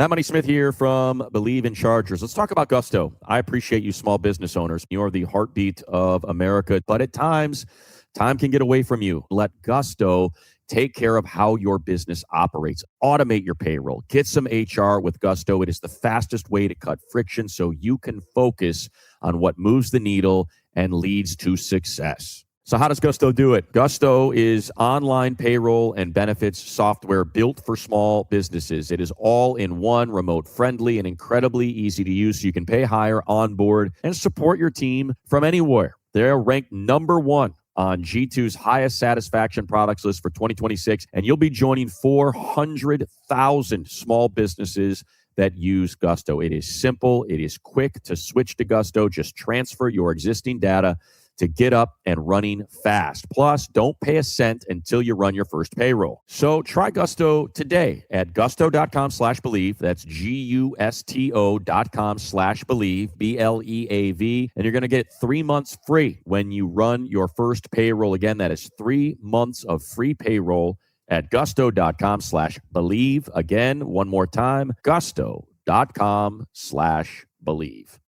Matt Money Smith here from Believe in Chargers. Let's talk about Gusto. I appreciate you small business owners. You're the heartbeat of America, but at times, time can get away from you. Let Gusto take care of how your business operates. Automate your payroll. Get some HR with Gusto. It is the fastest way to cut friction so you can focus on what moves the needle and leads to success. So how does Gusto do it? Gusto is online payroll and benefits software built for small businesses. It is all in one, remote friendly, and incredibly easy to use so you can pay, hire, onboard, and support your team from anywhere. They're ranked number one on G2's highest satisfaction products list for 2026, and you'll be joining 400,000 small businesses that use Gusto. It is simple. It is quick to switch to Gusto. Just transfer your existing data to get up and running fast. Plus, don't pay a cent until you run your first payroll. So try Gusto today at gusto.com/believe. That's gusto.com/believe, BLEAV. And you're going to get 3 months free when you run your first payroll. Again, that is 3 months of free payroll at gusto.com/believe. Again, one more time, gusto.com/believe.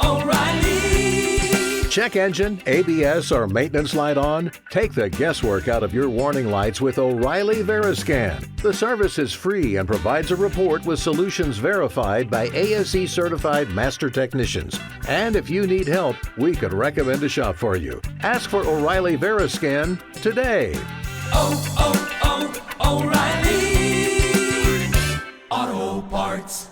O'Reilly. Check engine, ABS, or maintenance light on? Take the guesswork out of your warning lights with O'Reilly Veriscan. The service is free and provides a report with solutions verified by ASE certified master technicians. And if you need help, we could recommend a shop for you. Ask for O'Reilly Veriscan today. O'Reilly Auto Parts.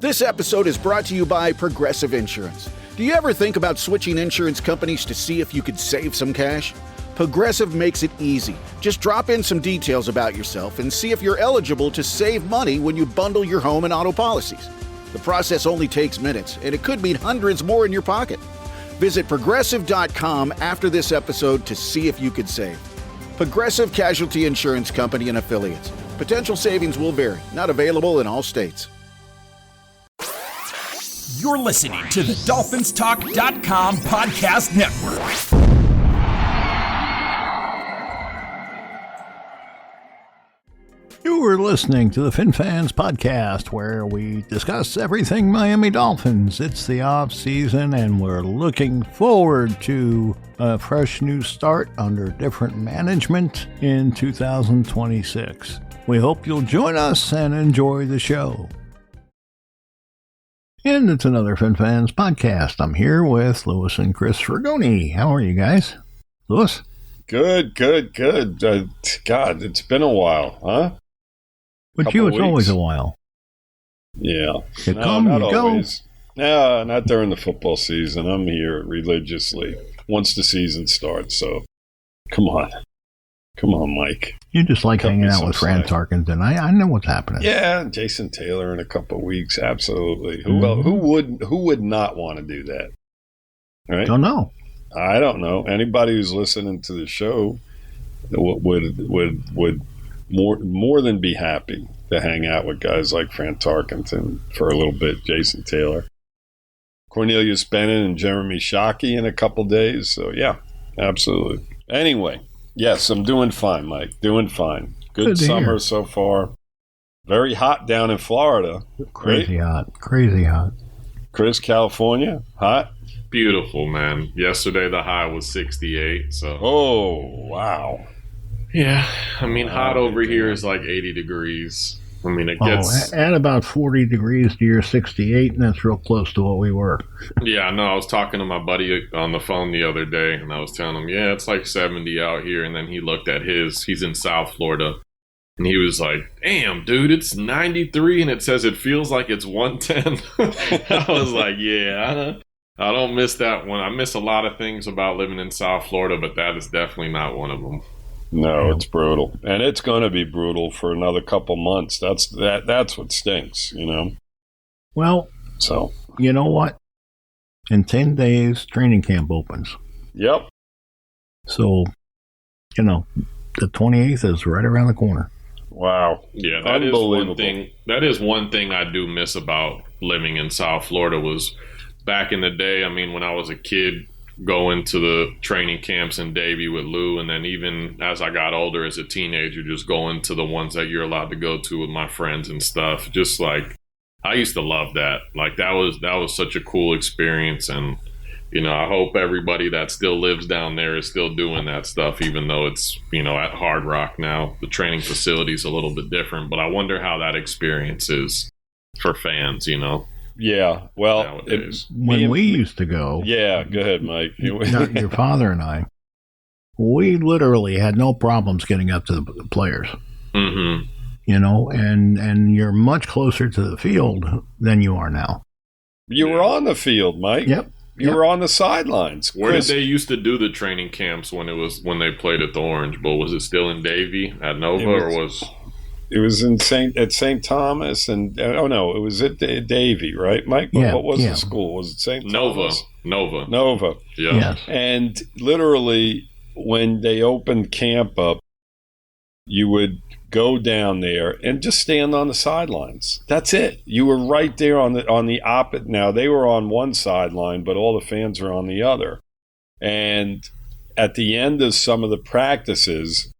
This episode is brought to you by Progressive Insurance. Do you ever think about switching insurance companies to see if you could save some cash? Progressive makes it easy. Just drop in some details about yourself and see if you're eligible to save money when you bundle your home and auto policies. The process only takes minutes, and it could mean hundreds more in your pocket. Visit Progressive.com after this episode to see if you could save. Progressive Casualty Insurance Company and Affiliates. Potential savings will vary. Not available in all states. You're listening to the DolphinsTalk.com podcast network. You are listening to the FinFans podcast, where we discuss everything Miami Dolphins. It's the off season, and we're looking forward to a fresh new start under different management in 2026. We hope you'll join us and enjoy the show. And it's another FinFans podcast. I'm here with Lewis and Chris Ragone. How are you guys? Lewis? Good. God, it's been a while, huh? With you, it's always a while. Yeah. You come, you always. No, not during the football season. I'm here religiously once the season starts. So, come on, Mike. You just like hanging out with Fran Tarkenton. I know what's happening. Yeah, Jason Taylor in a couple of weeks. Absolutely. Who would not want to do that? Right? Don't know. I don't know. Anybody who's listening to the show would more than be happy to hang out with guys like Fran Tarkenton for a little bit. Jason Taylor, Cornelius Bennett, and Jeremy Shockey in a couple days. So yeah, absolutely. Anyway. Yes, I'm doing fine, Mike. Doing fine. Good summer hear. So far. Very hot down in Florida. Crazy hot. Chris, California, hot? Beautiful, man. Yesterday the high was 68. So. Oh, wow. Yeah, I mean, hot over here is like 80 degrees. I mean, it gets... add about 40 degrees to your 68, and that's real close to what we were. Yeah, no, I was talking to my buddy on the phone the other day, and I was telling him, yeah, it's like 70 out here, and then he looked at he's in South Florida, and he was like, damn, dude, it's 93, and it says it feels like it's 110. I was like, yeah, I don't miss that one. I miss a lot of things about living in South Florida, but that is definitely not one of them. No, it's brutal. And it's going to be brutal for another couple months. That's what stinks, you know? Well, so you know what? In 10 days, training camp opens. Yep. So, the 28th is right around the corner. Wow. Yeah, that is one thing. That is one thing I do miss about living in South Florida was back in the day, I mean, when I was a kid, go into the training camps in Davie with Lou, and then even as I got older as a teenager, just going to the ones that you're allowed to go to with my friends and stuff. Just like, I used to love that. Like, that was such a cool experience. And, you know, I hope everybody that still lives down there is still doing that stuff, even though it's, you know, at Hard Rock now. The training facility is a little bit different, but I wonder how that experience is for fans, you know? Yeah, well, when we used to go. Yeah, go ahead, Mike. Your father and I, we literally had no problems getting up to the players. Mm-hmm. You know, and you're much closer to the field than you are now. You were on the field, Mike. Yep. You were on the sidelines. Where did they used to do the training camps when they played at the Orange Bowl? Was it still in Davie at Nova, or was? It was in St. Thomas, and it was at Davie, right, Mike? Yeah, what was the school? Was it St. Thomas? Nova. Yeah. Yes. And literally, when they opened camp up, you would go down there and just stand on the sidelines. That's it. You were right there on the opposite. Now, they were on one sideline, but all the fans were on the other. And at the end of some of the practices,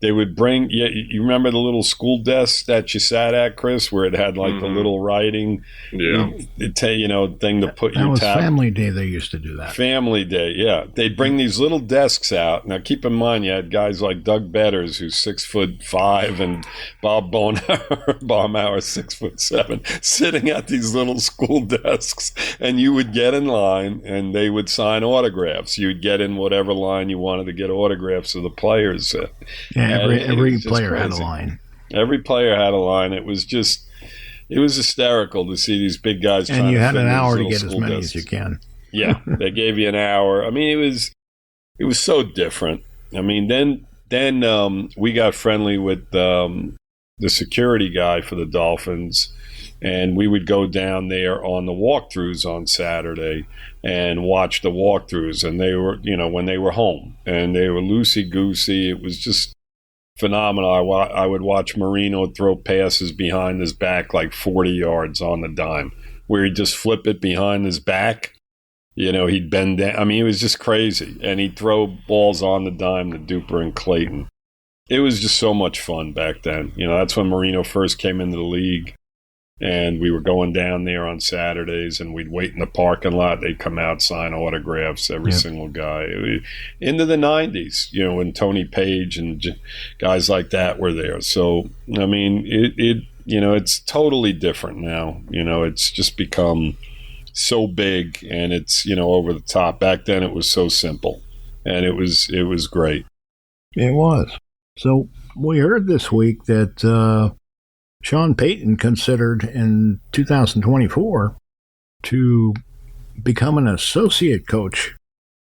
they would bring, you remember the little school desks that you sat at, Chris, where it had like the little writing, thing to put your That was tab. Family Day. They used to do that. Family Day, yeah. They'd bring these little desks out. Now, keep in mind, you had guys like Doug Betters, who's 6'5", and Bob Baumauer, 6'7", sitting at these little school desks. And you would get in line, and they would sign autographs. You would get in whatever line you wanted to get autographs of the players. Yeah, every player had a line. Every player had a line. It was hysterical to see these big guys. And you had an hour to get as many as you can. Yeah, they gave you an hour. I mean, it was so different. I mean, then we got friendly with the security guy for the Dolphins, and we would go down there on the walkthroughs on Saturday and watch the walkthroughs. And they were, when they were home, and they were loosey-goosey. It was just phenomenal. I would watch Marino throw passes behind his back like 40 yards on the dime, where he'd just flip it behind his back. He'd bend down. I mean, it was just crazy. And he'd throw balls on the dime to Duper and Clayton. It was just so much fun back then. That's when Marino first came into the league. And we were going down there on Saturdays, and we'd wait in the parking lot. They'd come out, sign autographs, every single guy. Into the 90s, when Tony Page and guys like that were there. So, I mean, it's totally different now. It's just become so big, and it's, over the top. Back then, it was so simple, and it was great. It was. So we heard this week that Sean Payton considered in 2024 to become an associate coach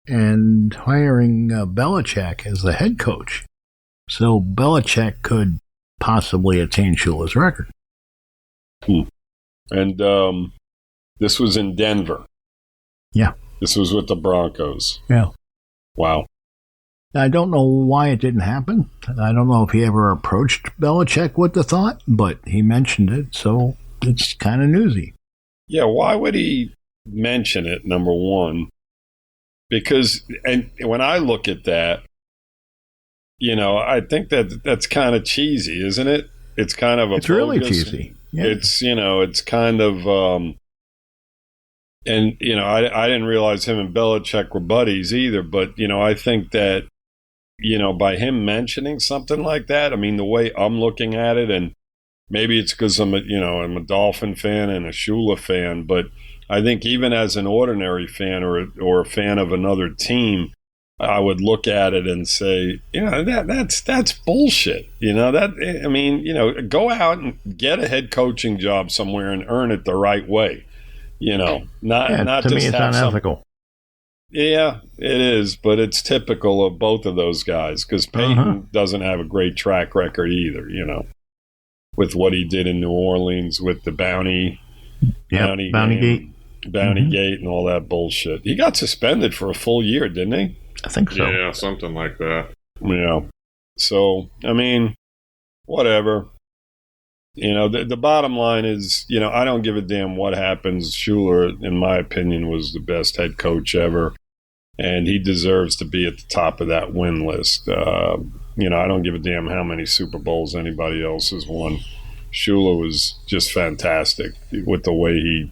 and hiring Belichick as the head coach. So Belichick could possibly attain Shula's record. And this was in Denver. Yeah. This was with the Broncos. Yeah. Wow. I don't know why it didn't happen. I don't know if he ever approached Belichick with the thought, but he mentioned it, so it's kind of newsy. Yeah, why would he mention it, number one? Because, and when I look at that, I think that's kind of cheesy, isn't it? It's kind of It's really cheesy. Yeah. It's, it's kind of, and, I didn't realize him and Belichick were buddies either, but, I think that, by him mentioning something like that, I mean, the way I'm looking at it, and maybe it's because I'm a Dolphin fan and a Shula fan, but I think even as an ordinary fan or a fan of another team, I would look at it and say, that's bullshit. Go out and get a head coaching job somewhere and earn it the right way. Not to just me, it's have unethical. Yeah, it is, but it's typical of both of those guys, because Payton doesn't have a great track record either, with what he did in New Orleans with the Bounty Gate. Gate and all that bullshit. He got suspended for a full year, didn't he? I think so. Yeah, something like that. Yeah. So, I mean, whatever. The bottom line is, I don't give a damn what happens. Shula, in my opinion, was the best head coach ever. and he deserves to be at the top of that win list. I don't give a damn how many Super Bowls anybody else has won. Shula was just fantastic with the way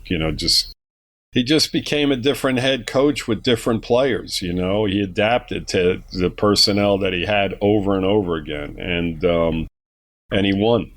he just became a different head coach with different players. He adapted to the personnel that he had over and over again, and he won,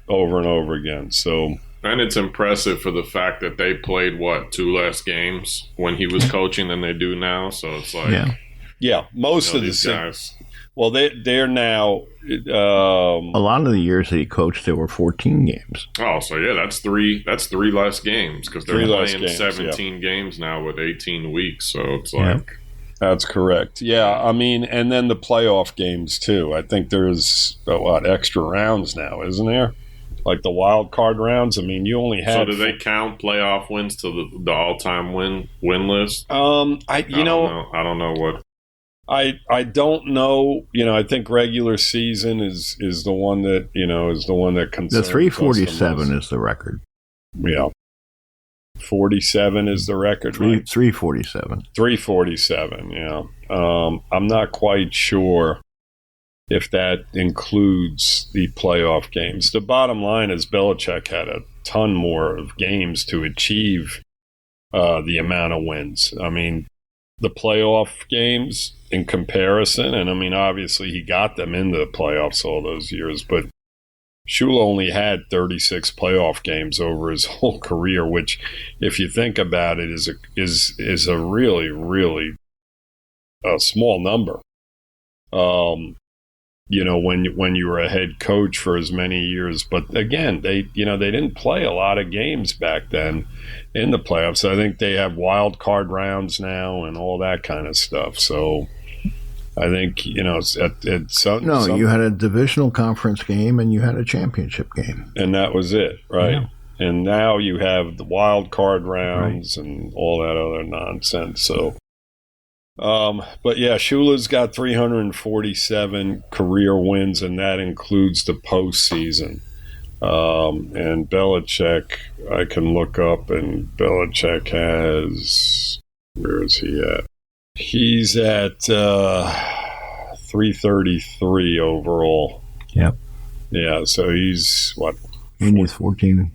over and over again. So. And it's impressive for the fact that they played, 2 less games when he was coaching than they do now. So it's like... Yeah, most of these guys... Well, they're now... a lot of the years that he coached, there were 14 games. Oh, so yeah, that's three less games because they're playing 17 games now with 18 weeks. So it's like... That's correct. Yeah, I mean, and then the playoff games, too. I think there's, extra rounds now, isn't there? Like the wild card rounds. I mean, you only had. So do they count playoff wins to the all-time win list? I don't know what. I don't know. I think regular season is the one that concerns. The 347 is the record. Yeah, 47 is the record. Right? 347. 347. Yeah. I'm not quite sure if that includes the playoff games. The bottom line is Belichick had a ton more of games to achieve the amount of wins. I mean, the playoff games in comparison, and I mean, obviously he got them into the playoffs all those years, but Shula only had 36 playoff games over his whole career, which, if you think about it, is a really, really small number. When you were a head coach for as many years. But again, they didn't play a lot of games back then in the playoffs. I think they have wild card rounds now and all that kind of stuff. So I think, you had a divisional conference game and you had a championship game. And that was it, right? Yeah. And now you have the wild card rounds and all that other nonsense. So but yeah, Shula's got 347 career wins, and that includes the postseason. And Belichick, I can look up, and Belichick has, where is he at? He's at 333 overall. Yep. Yeah, so he's what? He needs 15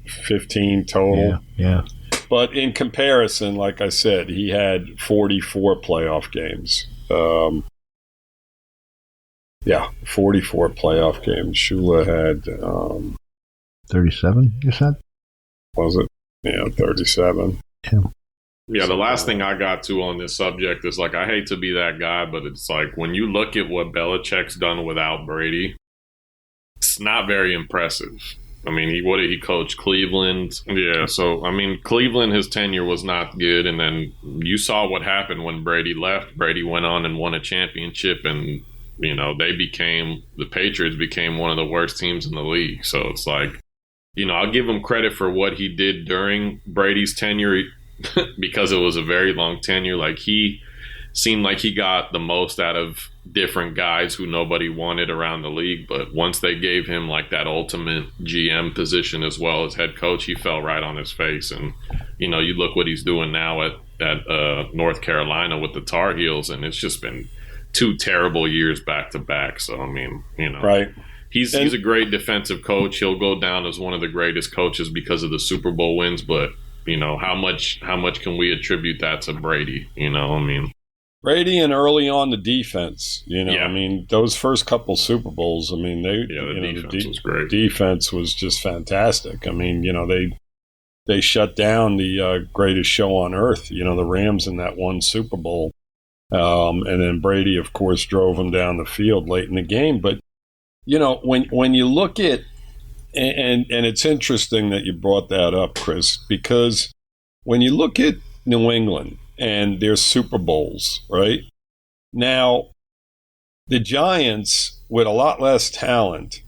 total. Yeah. But in comparison, like I said, he had 44 playoff games. 44 playoff games. Shula had 37, you said? Was it? Yeah, 37. Yeah, the last thing I got to on this subject is, I hate to be that guy, but it's like when you look at what Belichick's done without Brady, it's not very impressive. I mean, he coached Cleveland. Yeah, so, I mean, Cleveland, his tenure was not good. And then you saw what happened when Brady left. Brady went on and won a championship. And, the Patriots became one of the worst teams in the league. So it's like, I'll give him credit for what he did during Brady's tenure because it was a very long tenure. He seemed like he got the most out of different guys who nobody wanted around the league. But once they gave him that ultimate GM position as well as head coach, he fell right on his face. And, you look what he's doing now at North Carolina with the Tar Heels, and it's just been 2 terrible years back to back. So, I mean, right. He's a great defensive coach. He'll go down as one of the greatest coaches because of the Super Bowl wins. But, how much can we attribute that to Brady? Brady and early on the defense, I mean, those first couple Super Bowls, I mean, the defense was great. Defense was just fantastic. I mean, they shut down the greatest show on earth, the Rams in that one Super Bowl. And then Brady, of course, drove them down the field late in the game. But, when you look at, and it's interesting that you brought that up, Chris, because when you look at New England and their Super Bowls, right? Now, the Giants, with a lot less talent,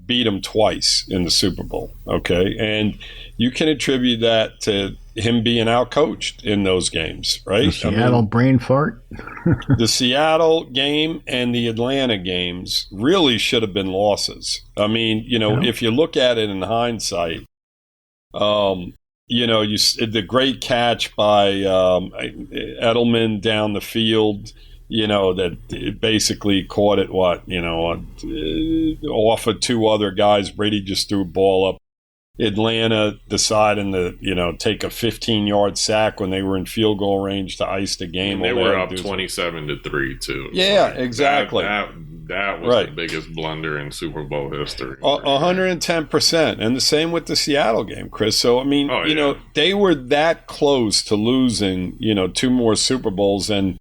beat them twice in the Super Bowl, okay? And you can attribute that to him being outcoached in those games, right? The Seattle brain fart? The Seattle game and the Atlanta games really should have been losses. I mean, if you look at it in hindsight, the great catch by Edelman down the field, that it basically caught it, off of two other guys. Brady just threw a ball up. Atlanta deciding to, take a 15-yard sack when they were in field goal range to ice the game. And they were up 27-3 too. Yeah, exactly. That was the biggest blunder in Super Bowl history. 110%. And the same with the Seattle game, Chris. So, I mean, they were that close to losing, 2 more Super Bowls. And,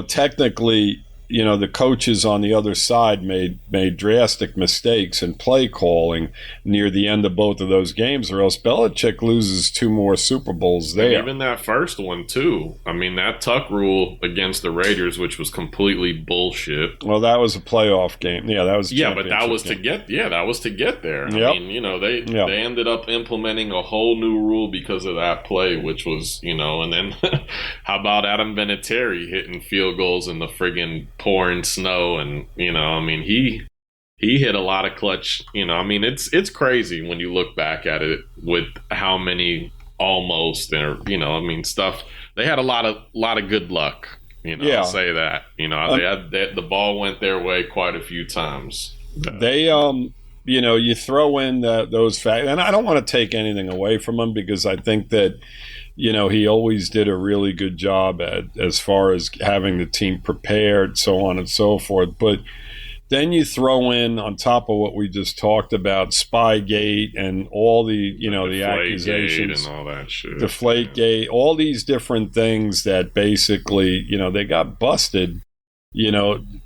technically, the coaches on the other side made drastic mistakes in play calling near the end of both of those games, or else Belichick loses 2 more Super Bowls there. And even that first one, too. I mean, that tuck rule against the Raiders, which was completely bullshit. Well, that was a playoff game. Yeah, that was but that was to get there. Yep. I mean, they ended up implementing a whole new rule because of that play, which was, and then how about Adam Vinatieri hitting field goals in the friggin' pouring snow, and he hit a lot of clutch. It's crazy when you look back at it with how many almost stuff. They had a lot of good luck. I'll say that. The ball went their way quite a few times. They you throw in those facts, and I don't want to take anything away from him, because I think that he always did a really good job as far as having the team prepared, so on and so forth. But then you throw in, on top of what we just talked about, Spygate and all the, the accusations, and all that shit, Deflategate, all these different things that basically, they got busted,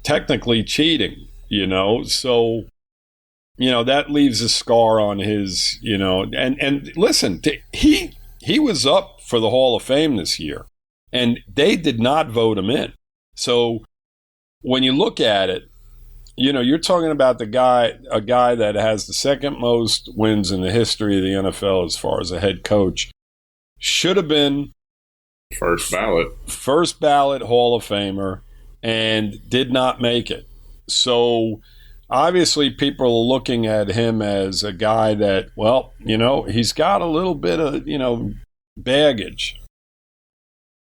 technically cheating, so, that leaves a scar on his, and listen, he was up for the Hall of Fame this year, and they did not vote him in. So when you look at it, you're talking about a guy that has the second most wins in the history of the NFL as far as a head coach. Should have been first ballot Hall of Famer, and did not make it. So obviously people are looking at him as a guy that, he's got a little bit of, baggage.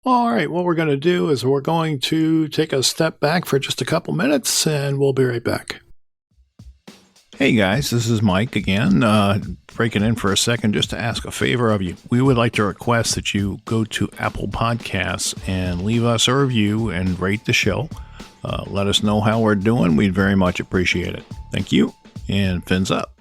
All right, what we're going to do is we're going to take a step back for just a couple minutes, and we'll be right back. Hey guys, this is Mike again, breaking in for a second just to ask a favor of you. We would like to request that you go to Apple Podcasts and leave us a review and rate the show. Let us know how we're doing. We'd very much appreciate it. Thank you, and fins up.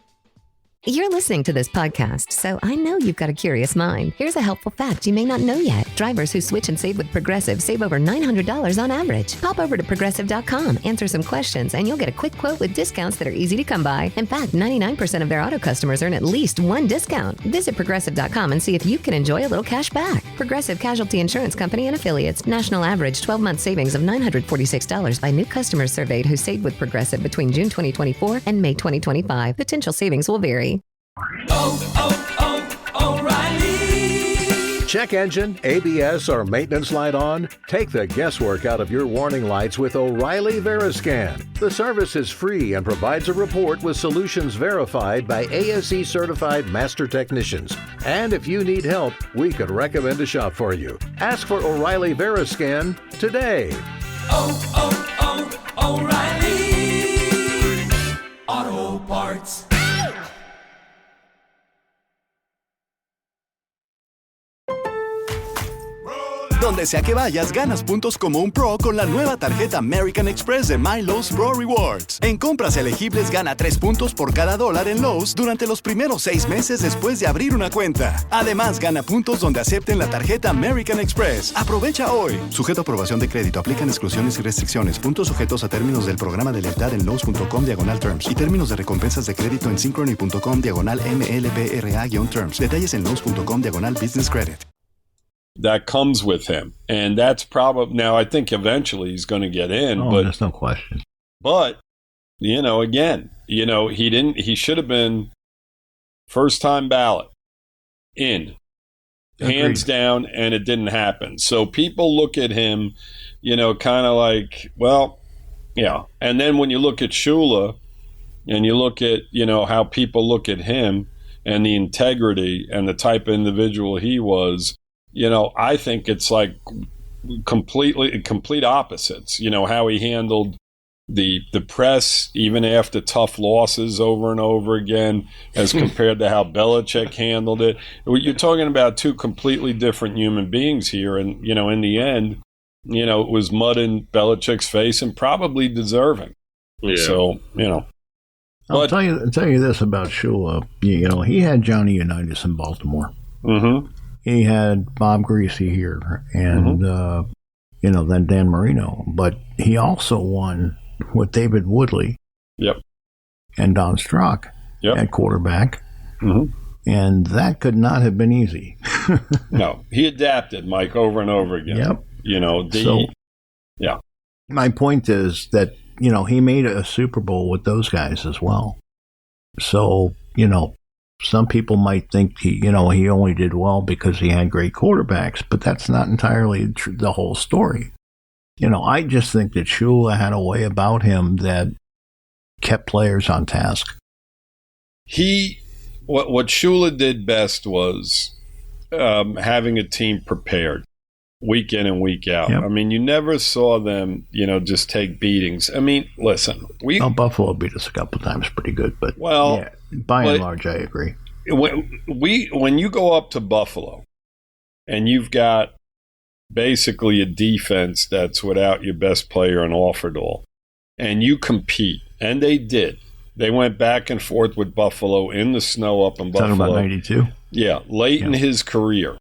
You're listening to this podcast, so I know you've got a curious mind. Here's a helpful fact you may not know yet. Drivers who switch and save with Progressive save over $900 on average. Pop over to Progressive.com, answer some questions, and you'll get a quick quote with discounts that are easy to come by. In fact, 99% of their auto customers earn at least one discount. Visit Progressive.com and see if you can enjoy a little cash back. Progressive Casualty Insurance Company and Affiliates. National average 12-month savings of $946 by new customers surveyed who saved with Progressive between June 2024 and May 2025. Potential savings will vary. O'Reilly. Check engine, ABS, or maintenance light on? Take the guesswork out of your warning lights with O'Reilly Veriscan. The service is free and provides a report with solutions verified by ASE certified master technicians. And if you need help, we could recommend a shop for you. Ask for O'Reilly Veriscan today. O'Reilly Auto Parts. Donde sea que vayas, ganas puntos como un pro con la nueva tarjeta American Express de My Lowe's Pro Rewards. En compras elegibles, gana 3 puntos por cada $1 en Lowe's durante los primeros 6 meses después de abrir una cuenta. Además, gana puntos donde acepten la tarjeta American Express. Aprovecha hoy. Sujeto a aprobación de crédito. Aplican exclusiones y restricciones. Puntos sujetos a términos del programa de lealtad en Lowe's.com/terms y términos de recompensas de crédito en Synchrony.com/MLBRA-terms. Detalles en Lowe's.com/business credit. That comes with him, and that's probably, now I think eventually he's going to get in, but there's no question. But again, he should have been first time ballot in. Agreed. Hands down, and it didn't happen. So people look at him, kind of like, well, yeah. And then when you look at Shula and you look at, how people look at him, and the integrity and the type of individual he was, I think it's like complete opposites. How he handled the press even after tough losses over and over again as compared to how Belichick handled it. You're talking about two completely different human beings here, and in the end, it was mud in Belichick's face and probably deserving. Yeah. So, I'll tell you this about Shula. He had Johnny Unitas in Baltimore. Mm-hmm. He had Bob Greasy here, and then Dan Marino. But he also won with David Woodley. Yep. And Don Strock at quarterback. Mm-hmm. And that could not have been easy. No, he adapted, Mike, over and over again. Yep. My point is that, he made a Super Bowl with those guys as well. So, some people might think he only did well because he had great quarterbacks, but that's not entirely the whole story. I just think that Shula had a way about him that kept players on task. What Shula did best was having a team prepared week in and week out. Yep. I mean, you never saw them, just take beatings. I mean, listen, Buffalo beat us a couple times pretty good, but by and large, I agree. When you go up to Buffalo and you've got basically a defense that's without your best player in Offerdahl, and you compete, and they did. They went back and forth with Buffalo in the snow up in Buffalo. Talking about 92? Yeah, late in his career.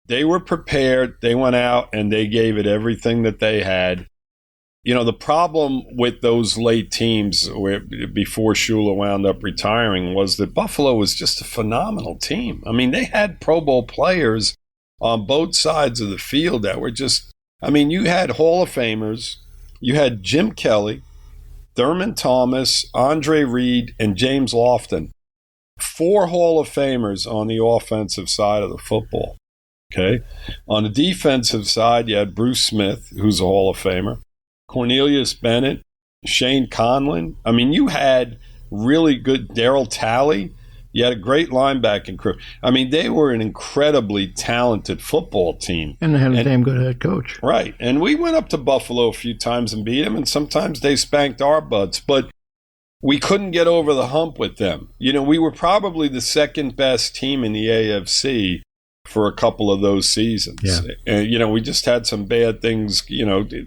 They were prepared. They went out and they gave it everything that they had. The problem with those late teams before Shula wound up retiring was that Buffalo was just a phenomenal team. I mean, they had Pro Bowl players on both sides of the field that were just, you had Hall of Famers. You had Jim Kelly, Thurman Thomas, Andre Reed, and James Lofton. 4 Hall of Famers on the offensive side of the football. Okay. On the defensive side, you had Bruce Smith, who's a Hall of Famer, Cornelius Bennett, Shane Conlon. You had really good Darryl Talley. You had a great linebacking crew. They were an incredibly talented football team. And they had a damn good head coach. Right. And we went up to Buffalo a few times and beat them, and sometimes they spanked our butts. But we couldn't get over the hump with them. We were probably the second best team in the AFC for a couple of those seasons. Yeah. And, we just had some bad things,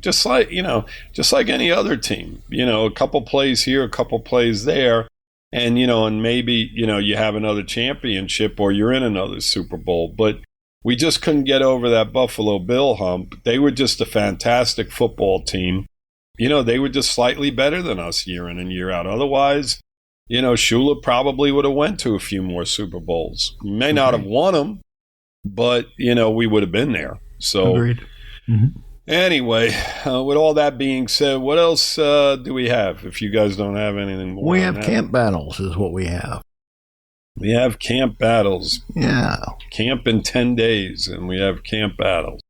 just like any other team, a couple plays here, a couple plays there. And, and maybe, you have another championship or you're in another Super Bowl. But we just couldn't get over that Buffalo Bill hump. They were just a fantastic football team. They were just slightly better than us year in and year out. Otherwise, Shula probably would have went to a few more Super Bowls. May not have won them, but, we would have been there. So, agreed. Mm-hmm. Anyway, with all that being said, what else do we have if you guys don't have anything more? We have camp battles is what we have. We have camp battles. Yeah. Camp in 10 days, and we have camp battles.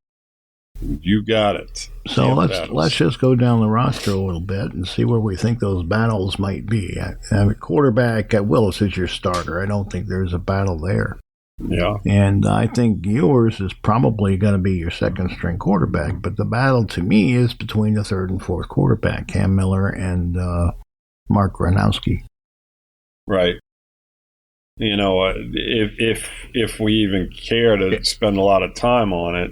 You got it. So let's just go down the roster a little bit and see where we think those battles might be. Quarterback at Willis is your starter. I don't think there's a battle there. Yeah. And I think yours is probably going to be your second string quarterback. But the battle to me is between the third and fourth quarterback, Cam Miller and Mark Gronowski. Right. If we even care to spend a lot of time on it,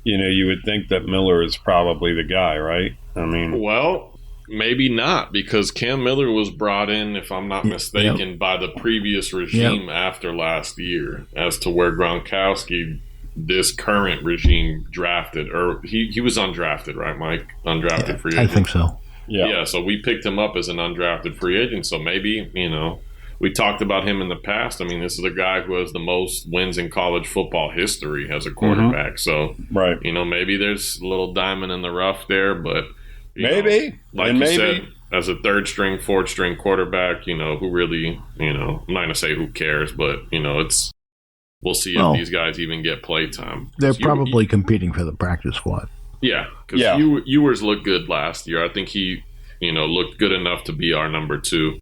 you would think that Miller is probably the guy, right? Well, maybe not, because Cam Miller was brought in, if I'm not mistaken, by the previous regime after last year, as to where Gronkowski, this current regime, drafted, or he was undrafted, right, Mike? Undrafted free agent. I think so. Yeah, so we picked him up as an undrafted free agent, so maybe, we talked about him in the past. This is a guy who has the most wins in college football history as a quarterback. So, right. Maybe there's a little diamond in the rough there, but maybe. Like you said, as a third string, fourth string quarterback, who really, I'm not going to say who cares, but, we'll see if these guys even get play time. They're probably competing for the practice squad. Yeah, because Ewers looked good last year. I think he, looked good enough to be our number 2.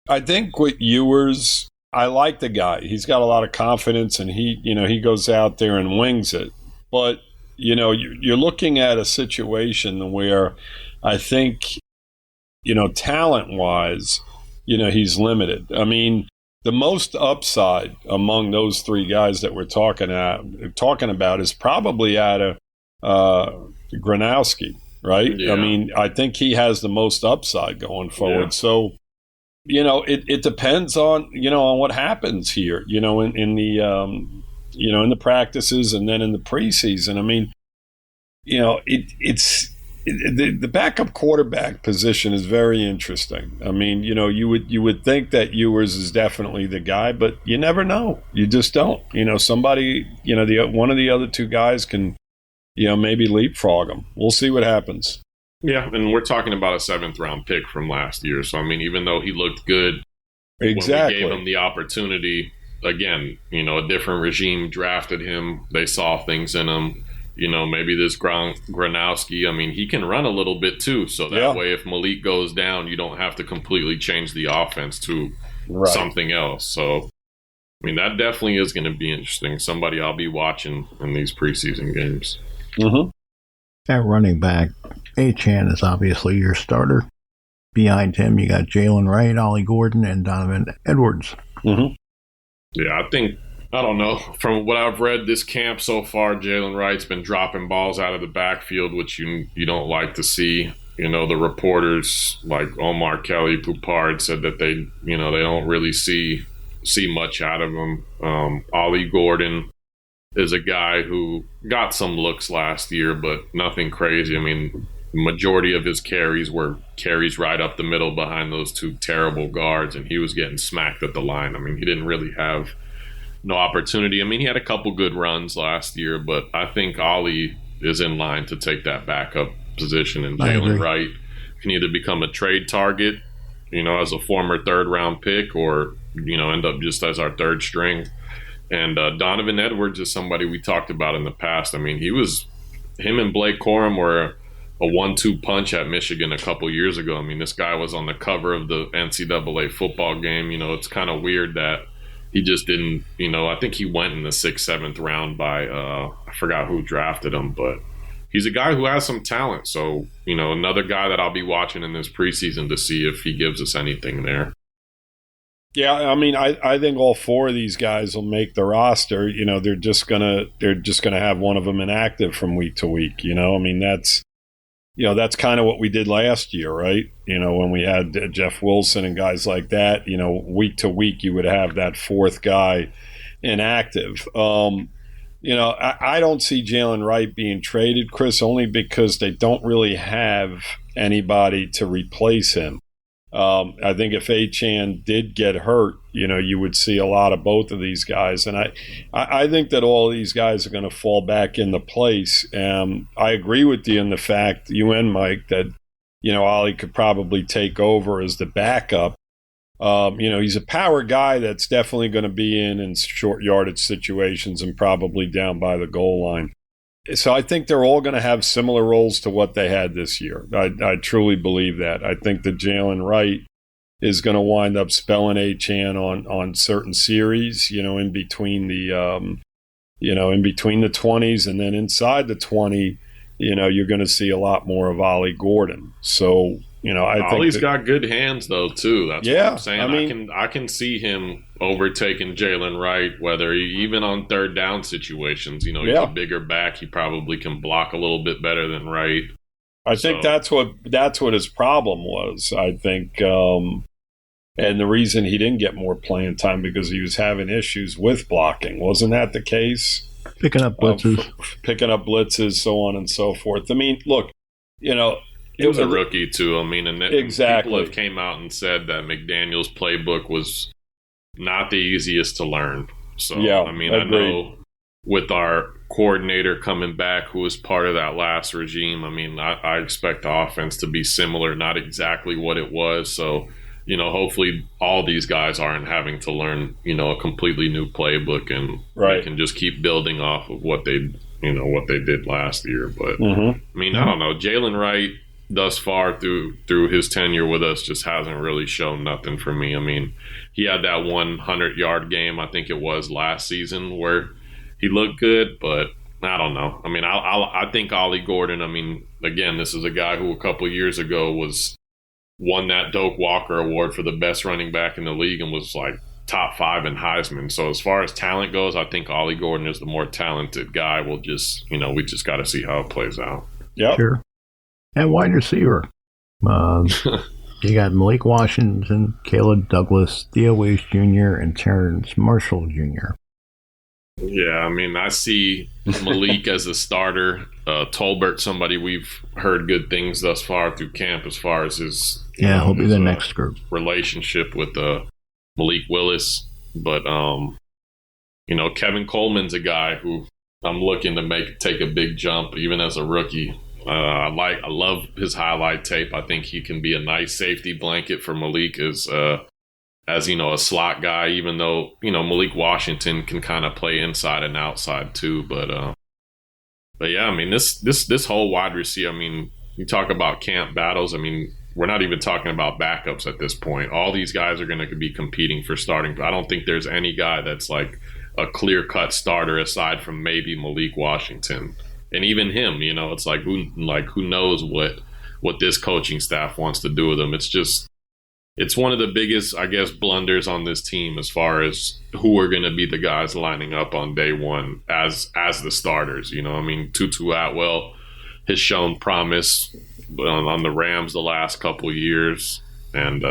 I think with Ewers, I like the guy. He's got a lot of confidence, and he goes out there and wings it. But, you're looking at a situation where I think, talent-wise, he's limited. I mean, the most upside among those three guys that we're talking about is probably out of Gronowski, right? Yeah. I mean, I think he has the most upside going forward. Yeah. So, it depends on what happens here, in the practices and then in the preseason. I mean, the backup quarterback position is very interesting. I mean, you would think that Ewers is definitely the guy, but you never know. You just don't. Somebody, one of the other two guys can, maybe leapfrog him. We'll see what happens. Yeah, and we're talking about a 7th-round pick from last year. So, I mean, even though he looked good exactly when we gave him the opportunity, again, a different regime drafted him. They saw things in him. Maybe this Gronowski, I mean, he can run a little bit too. So that way, if Malik goes down, you don't have to completely change the offense to something else. So, I mean, that definitely is going to be interesting. Somebody I'll be watching in these preseason games. Mm-hmm. At running back, Achane is obviously your starter. Behind him, you got Jalen Wright, Ollie Gordon, and Donovan Edwards. Mm-hmm. Yeah, I don't know. From what I've read this camp so far, Jalen Wright's been dropping balls out of the backfield, which you don't like to see. The reporters like Omar Kelly, Poupard said that they don't really see much out of him. Ollie Gordon is a guy who got some looks last year, but nothing crazy. I mean, the majority of his carries were carries right up the middle behind those two terrible guards, and he was getting smacked at the line. I mean, he didn't really have no opportunity. I mean, he had a couple good runs last year, but I think Ollie is in line to take that backup position, and Jalen Wright can either become a trade target, as a former 3rd-round pick, or, end up just as our 3rd string. And Donovan Edwards is somebody we talked about in the past. I mean, him and Blake Corum were a 1-2 punch at Michigan a couple years ago. I mean, this guy was on the cover of the NCAA football game. It's kind of weird that he just didn't, I think he went in the 6th, 7th round by, I forgot who drafted him, but he's a guy who has some talent. So, another guy that I'll be watching in this preseason to see if he gives us anything there. Yeah, I mean, I think all 4 of these guys will make the roster. They're just gonna have one of them inactive from week to week. I mean, that's kind of what we did last year, right? When we had Jeff Wilson and guys like that. Week to week you would have that 4th guy inactive. I don't see Jalen Wright being traded, Chris, only because they don't really have anybody to replace him. I think if Achane did get hurt, you would see a lot of both of these guys. And I think that all of these guys are going to fall back into place. I agree with you in the fact, you and Mike, that, Ollie could probably take over as the backup. He's a power guy that's definitely going to be in short yardage situations and probably down by the goal line. So I think they're all going to have similar roles to what they had this year. I truly believe that. I think that Jalen Wright is going to wind up spelling Achane on certain series, in between the 20s, and then inside the 20, you're going to see a lot more of Ollie Gordon. So, I think Ollie's got good hands though too. That's what I'm saying. I mean, I can see him overtaking Jalen Wright, even on 3rd down situations. He's a bigger back. He probably can block a little bit better than Wright. I think that's what his problem was. I think, and the reason he didn't get more playing time because he was having issues with blocking. Wasn't that the case? Picking up blitzes, so on and so forth. I mean, look, he was a rookie too. I mean, and exactly. People have came out and said that McDaniel's playbook was not the easiest to learn. So, I mean, agreed. I know with our coordinator coming back, who was part of that last regime, I mean, I expect the offense to be similar, not exactly what it was. So, hopefully all these guys aren't having to learn, a completely new playbook, and they can just keep building off of what they did last year. But, I mean, I don't know. Jalen Wright, thus far through his tenure with us just hasn't really shown nothing for me. I mean, he had that 100-yard game, I think it was last season, where he looked good, but I don't know. I mean, I think Ollie Gordon, I mean, again, this is a guy who a couple of years ago won that Doak Walker Award for the best running back in the league and was like top 5 in Heisman. So as far as talent goes, I think Ollie Gordon is the more talented guy. We'll just, we just got to see how it plays out. Yep. Sure. And wide receiver. You got Malik Washington, Caleb Douglas, Theo Weiss Jr., and Terrence Marshall Jr. Yeah, I mean, I see Malik as a starter. Tolbert, somebody we've heard good things thus far through camp as far as his he'll be the next group relationship with Malik Willis. But Kevin Coleman's a guy who I'm looking to take a big jump even as a rookie. I love his highlight tape. I think he can be a nice safety blanket for Malik as a slot guy, even though, Malik Washington can kind of play inside and outside too. But yeah, I mean, this whole wide receiver, I mean, you talk about camp battles. I mean, we're not even talking about backups at this point. All these guys are going to be competing for starting. I don't think there's any guy that's like a clear-cut starter aside from maybe Malik Washington. And even him, it's like who knows what this coaching staff wants to do with him. It's one of the biggest, I guess, blunders on this team as far as who are going to be the guys lining up on day one as the starters. I mean, Tutu Atwell has shown promise on the Rams the last couple of years. And,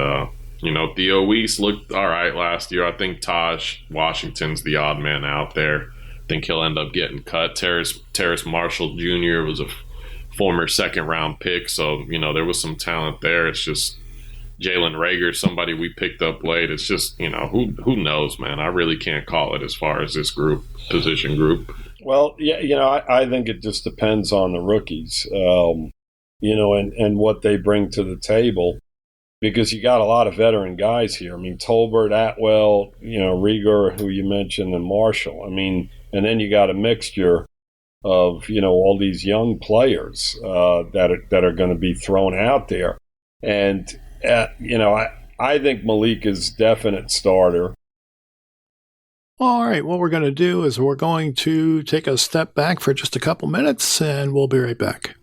Theo Weiss looked all right last year. I think Taj Washington's the odd man out there. I think he'll end up getting cut. Terrace Marshall Jr. was a former second-round pick, so, there was some talent there. It's just Jalen Reagor, somebody we picked up late. It's just, who knows, man? I really can't call it as far as this position group. Well, yeah, I think it just depends on the rookies, and what they bring to the table, because you got a lot of veteran guys here. I mean, Tolbert, Atwell, Reagor, who you mentioned, and Marshall. I mean, and then you got a mixture of, all these young players that are going to be thrown out there. And, I think Malik is definite starter. All right, what we're going to do is we're going to take a step back for just a couple minutes, and we'll be right back.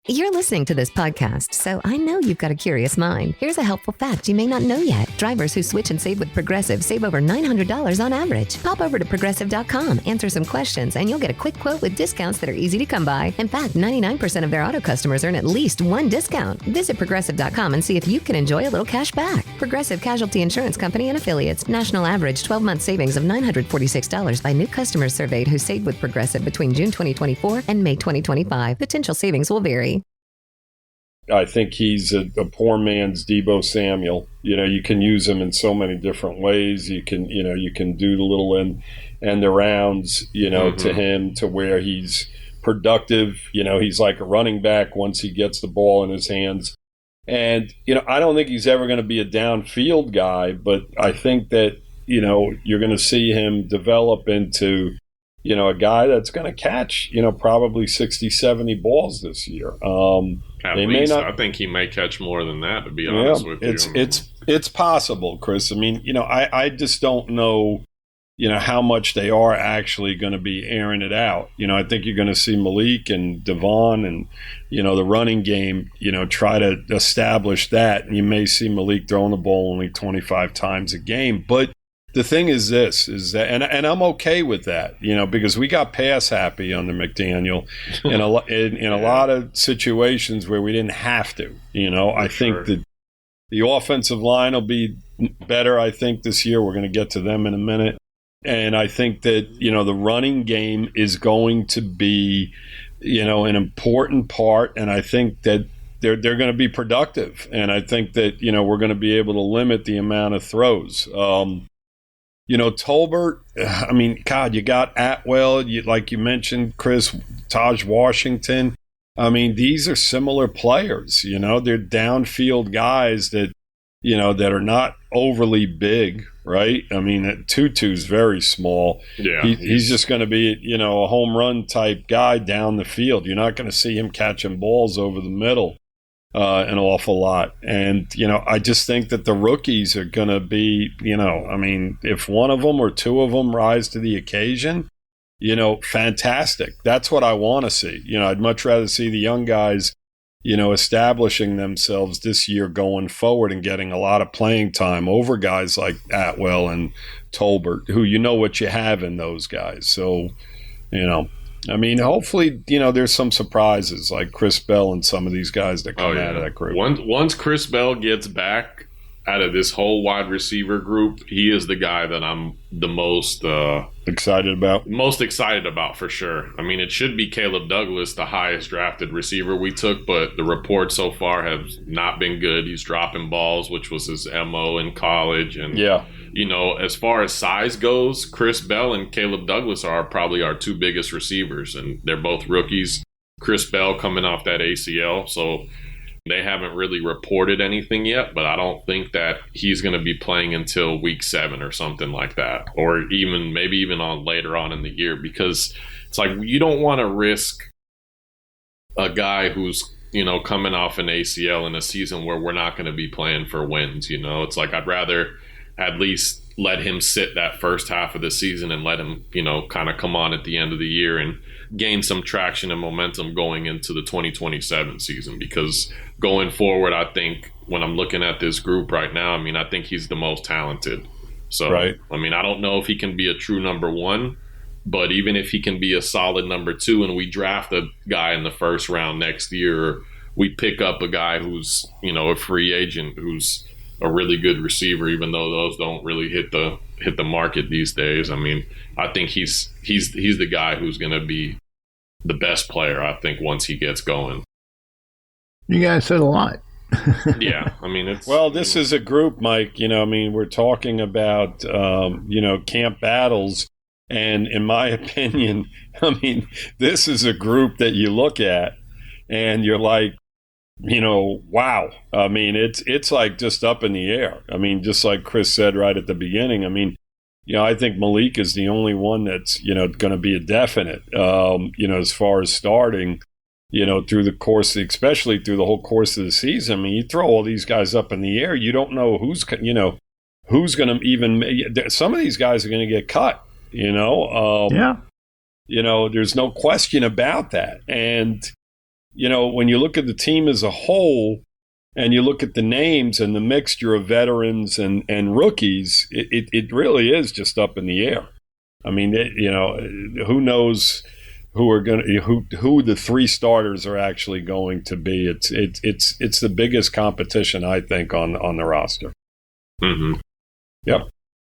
You're listening to this podcast, so I know you've got a curious mind. Here's a helpful fact you may not know yet. Drivers who switch and save with Progressive save over $900 on average. Pop over to Progressive.com, answer some questions, and you'll get a quick quote with discounts that are easy to come by. In fact, 99% of their auto customers earn at least one discount. Visit Progressive.com and see if you can enjoy a little cash back. Progressive Casualty Insurance Company and Affiliates. National average 12-month savings of $946 by new customers surveyed who saved with Progressive between June 2024 and May 2025. Potential savings will vary. I think he's a poor man's Deebo Samuel. You can use him in so many different ways. You can do the little end arounds, to him to where he's productive. He's like a running back once he gets the ball in his hands. And, I don't think he's ever going to be a downfield guy, but I think that, you're going to see him develop into, a guy that's going to catch, probably 60, 70 balls this year. At least, I think he may catch more than that, to be honest with you. It's possible, Chris. I mean, I just don't know, how much they are actually going to be airing it out. I think you're going to see Malik and Devon and, the running game, try to establish that. And you may see Malik throwing the ball only 25 times a game. But the thing is that, and I'm okay with that, because we got pass happy under McDaniel in a lot of situations where we didn't have to. I think that the offensive line will be better. I think this year we're going to get to them in a minute, and I think that the running game is going to be an important part, and I think that they're going to be productive, and I think that we're going to be able to limit the amount of throws. Tolbert, I mean, God, you got Atwell, like you mentioned, Chris, Taj Washington. I mean, these are similar players, they're downfield guys that, that are not overly big, right? I mean, Tutu's very small. Yeah. He's just going to be, a home run type guy down the field. You're not going to see him catching balls over the middle. an awful lot. And, I just think that the rookies are going to be, if one of them or two of them rise to the occasion, fantastic. That's what I want to see. I'd much rather see the young guys, establishing themselves this year going forward and getting a lot of playing time over guys like Atwell and Tolbert, who what you have in those guys. So, hopefully, there's some surprises like Chris Bell and some of these guys that come out of that group. Once Chris Bell gets back out of this whole wide receiver group, he is the guy that I'm the most excited about. Most excited about, for sure. I mean, it should be Caleb Douglas, the highest drafted receiver we took, but the reports so far have not been good. He's dropping balls, which was his MO in college. And, as far as size goes, Chris Bell and Caleb Douglas are probably our two biggest receivers, and they're both rookies. Chris Bell coming off that ACL, so they haven't really reported anything yet, but I don't think that he's going to be playing until week 7 or something like that, or maybe even on later on in the year, because it's like you don't want to risk a guy who's, coming off an ACL in a season where we're not going to be playing for wins. It's like I'd rather at least let him sit that first half of the season and let him, kind of come on at the end of the year and gain some traction and momentum going into the 2027 season. Because going forward, I think when I'm looking at this group right now, I think he's the most talented. So, right. I don't know if he can be a true number 1, but even if he can be a solid number 2 and we draft a guy in the first round next year, or we pick up a guy who's, a free agent who's a really good receiver, even though those don't really hit the market these days. I think he's the guy who's going to be the best player, I think, once he gets going. You guys said a lot. Yeah, it's... Well, this is a group, Mike, we're talking about, camp battles. And in my opinion, this is a group that you look at and you're like, wow. It's like just up in the air. Just like Chris said right at the beginning, I think Malik is the only one that's, going to be a definite, as far as starting, through the course, especially through the whole course of the season. You throw all these guys up in the air, you don't know who's going to even, some of these guys are going to get cut, yeah. There's no question about that. And, when you look at the team as a whole and you look at the names and the mixture of veterans and rookies, it really is just up in the air. Who knows who the 3 starters are actually going to be. It's the biggest competition, I think, on the roster. Mm-hmm. Yep.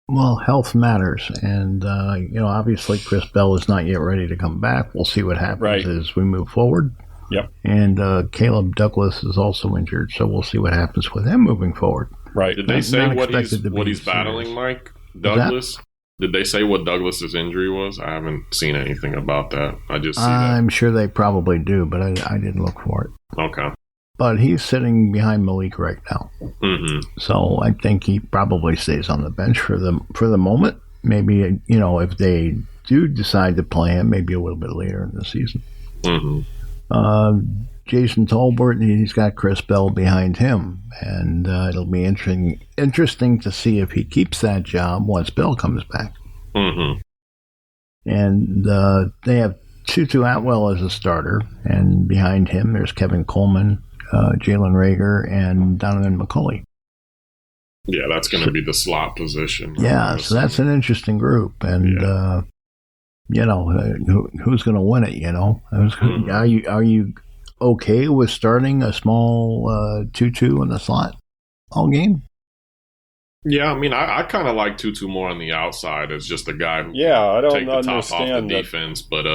Well, health matters. And, obviously Chris Bell is not yet ready to come back. We'll see what happens as we move forward. Yep. And Caleb Douglas is also injured, so we'll see what happens with him moving forward. Right. Did they say what he's battling, Mike? Douglas? Did they say what Douglas's injury was? I haven't seen anything about that. I just see that. I'm sure they probably do, but I didn't look for it. Okay. But he's sitting behind Malik right now. Mm-hmm. So I think he probably stays on the bench for the moment. Maybe, if they do decide to play him, maybe a little bit later in the season. Mm-hmm. Jason Tolbert, he's got Chris Bell behind him, and it'll be interesting to see if he keeps that job once Bell comes back. Mm-hmm. And they have Tutu Atwell as a starter, and behind him there's Kevin Coleman, Jalen Reagor, and Donovan McCulley. Yeah, that's going to be the slot position. Yeah, so that's an interesting group, and who's going to win it? Are you okay with starting a small Tutu in the slot all game? Yeah, I kind of like Tutu more on the outside as just a guy who I don't take the top off the understand defense. But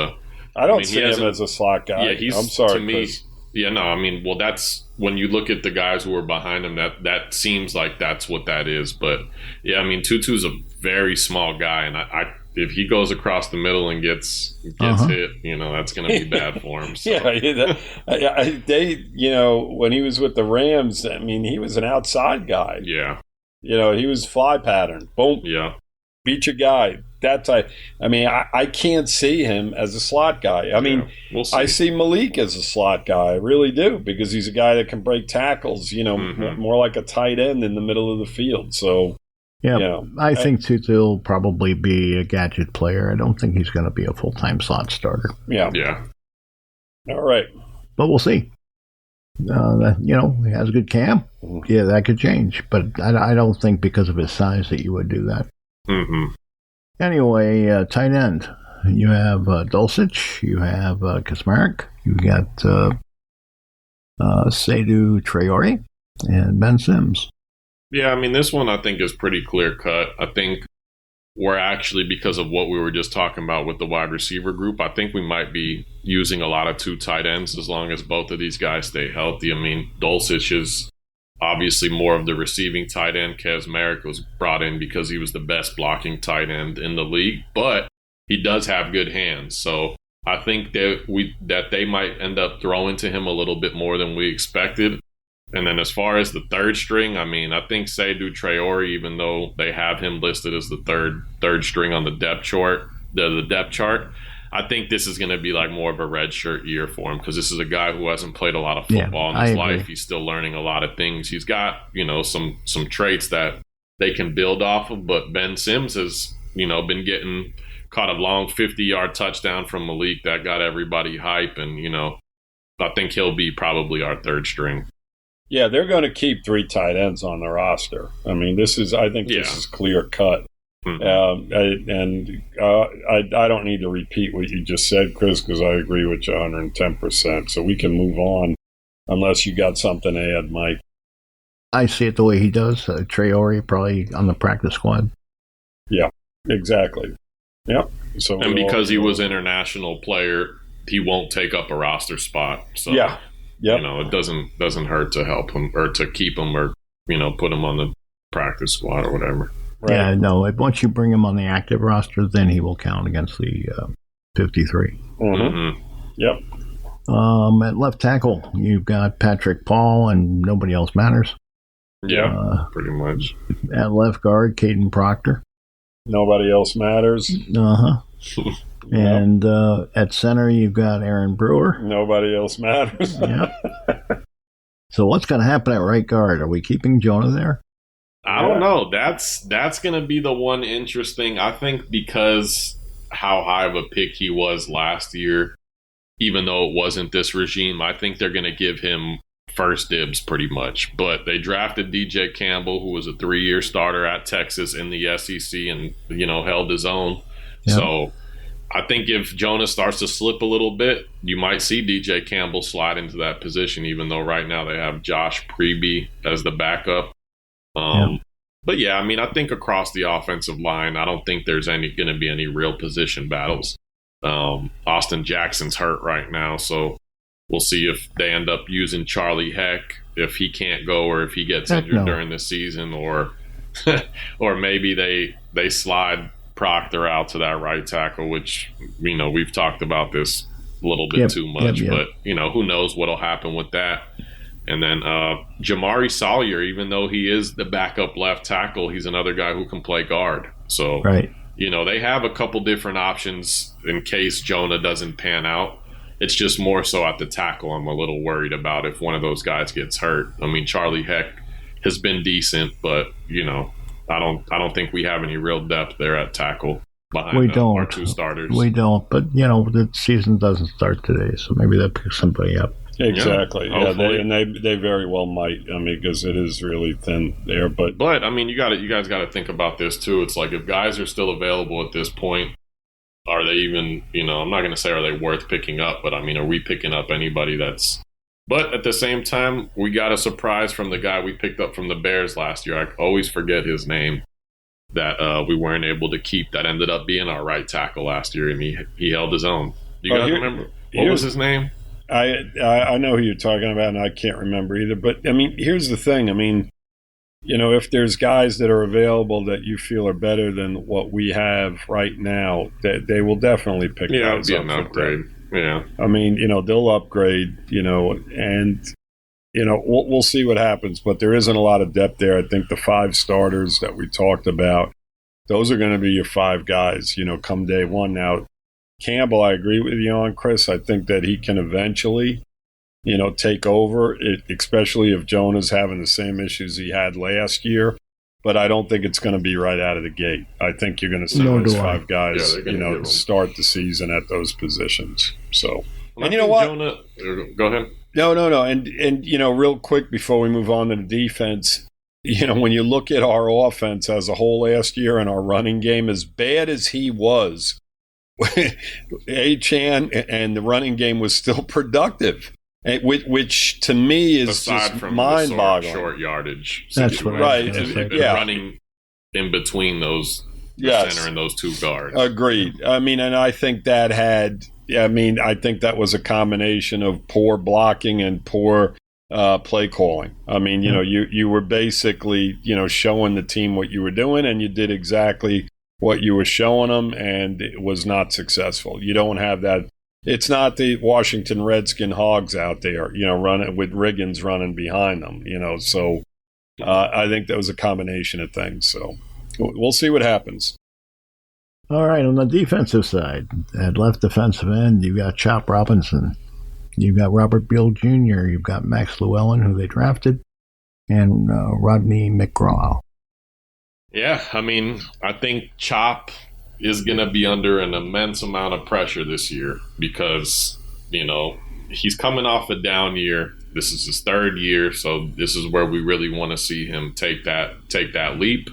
I don't see him as a slot guy. Yeah, I'm sorry, to me. Chris. Yeah, no, well, that's when you look at the guys who are behind him. That seems like that's what that is. But yeah, Tutu's a very small guy, and I if he goes across the middle and gets hit, that's going to be bad for him. So. When he was with the Rams, he was an outside guy. Yeah. He was fly pattern. Boom. Yeah. Beat your guy. That type. I mean, I can't see him as a slot guy. I mean, we'll see. I see Malik as a slot guy. I really do, because he's a guy that can break tackles, more like a tight end in the middle of the field. So, yeah, I think he'll probably be a gadget player. I don't think he's going to be a full-time slot starter. Yeah. All right. But we'll see. He has a good camp. Yeah, that could change. But I don't think because of his size that you would do that. Mm-hmm. Anyway, tight end. You have Dulcich. You have Kaczmarek. You got Seydou Traore and Ben Sims. Yeah, I mean, this one I think is pretty clear cut. I think we're actually, because of what we were just talking about with the wide receiver group, I think we might be using a lot of 2 tight ends as long as both of these guys stay healthy. I mean, Dulcich is obviously more of the receiving tight end. Kaczmarek was brought in because he was the best blocking tight end in the league, but he does have good hands. So I think that they might end up throwing to him a little bit more than we expected. And then as far as the third string, I mean, I think Seydou Traore, even though they have him listed as the third string on the depth chart, the depth chart, I think this is going to be like more of a red shirt year for him, because this is a guy who hasn't played a lot of football in his life. He's still learning a lot of things. He's got, some traits that they can build off of, but Ben Sims has, been caught a long 50-yard touchdown from Malik that got everybody hype, and, I think he'll be probably our third string. Yeah, they're going to keep 3 tight ends on the roster. I mean, this is clear cut. Mm-hmm. I don't need to repeat what you just said, Chris, because I agree with you 110%. So we can move on, unless you got something to add, Mike. I see it the way he does. Traore probably on the practice squad. Yeah, exactly. Yep. So and because he was international player, he won't take up a roster spot. So yeah. Yep. It doesn't hurt to help him or to keep him or, put him on the practice squad or whatever. Right. Yeah, no, once you bring him on the active roster, then he will count against the 53. Mm-hmm. Yep. At left tackle, you've got Patrick Paul, and nobody else matters. Yeah, pretty much. At left guard, Caden Proctor. Nobody else matters. Uh-huh. And at center, you've got Aaron Brewer. Nobody else matters. Yeah. So what's going to happen at right guard? Are we keeping Jonah there? I don't know. That's going to be the one interesting. I think because how high of a pick he was last year, even though it wasn't this regime, I think they're going to give him first dibs pretty much. But they drafted DJ Campbell, who was a 3-year starter at Texas in the SEC and, held his own. Yep. So I think if Jonah starts to slip a little bit, you might see DJ Campbell slide into that position, even though right now they have Josh Preby as the backup. But yeah, I mean, I think across the offensive line, I don't think there's going to be any real position battles. Austin Jackson's hurt right now, so we'll see if they end up using Charlie Heck if he can't go, or if he gets injured during the season, or or maybe they slide Proctor out to that right tackle, which we've talked about this a little bit too much, but who knows what'll happen with that. And then Jamari Sawyer, even though he is the backup left tackle, he's another guy who can play guard. So, they have a couple different options in case Jonah doesn't pan out. It's just more so at the tackle I'm a little worried about if one of those guys gets hurt. I mean, Charlie Heck has been decent, but, I don't think we have any real depth there at tackle behind our 2 starters. We don't, but, the season doesn't start today, so maybe they'll pick somebody up. Exactly. Yeah, they very well might. I mean, because it is really thin there. But I mean, you guys got to think about this too. It's like if guys are still available at this point, are they even? I'm not going to say are they worth picking up, but I mean, are we picking up anybody that's? But at the same time, we got a surprise from the guy we picked up from the Bears last year. I always forget his name. That we weren't able to keep. That ended up being our right tackle last year, and he held his own. Do you guys remember what was his name? I know who you're talking about, and I can't remember either. But, I mean, here's the thing. I mean, if there's guys that are available that you feel are better than what we have right now, they will definitely pick guys up. Yeah, an upgrade. Yeah. I mean, they'll upgrade, and, we'll see what happens. But there isn't a lot of depth there. I think the 5 starters that we talked about, those are going to be your 5 guys, come day one. Now, Campbell, I agree with you on, Chris. I think that he can eventually, take over, especially if Jonah's having the same issues he had last year. But I don't think it's going to be right out of the gate. I think you're going to see those 5 guys, start the season at those positions. So, and you know what? Jonah, go ahead. No. And real quick before we move on to the defense, when you look at our offense as a whole last year and our running game, as bad as he was, Achane and the running game was still productive, which to me is aside just from mind-boggling. Short yardage. That's what right. Running in between those center and those 2 guards. Agreed. I mean, and I think that I think that was a combination of poor blocking and poor play calling. I mean, you were basically, showing the team what you were doing, and you did exactly what you were showing them, and it was not successful. You don't have that. It's not the Washington Redskin Hogs out there, running with Riggins running behind them, So I think that was a combination of things. So we'll see what happens. All right, on the defensive side, at left defensive end, you've got Chop Robinson. You've got Robert Beal Jr., you've got Max Llewellyn, who they drafted, and Rodney McGraw. Yeah, I mean, I think Chop is going to be under an immense amount of pressure this year because, he's coming off a down year. This is his 3rd year, so this is where we really want to see him take that leap.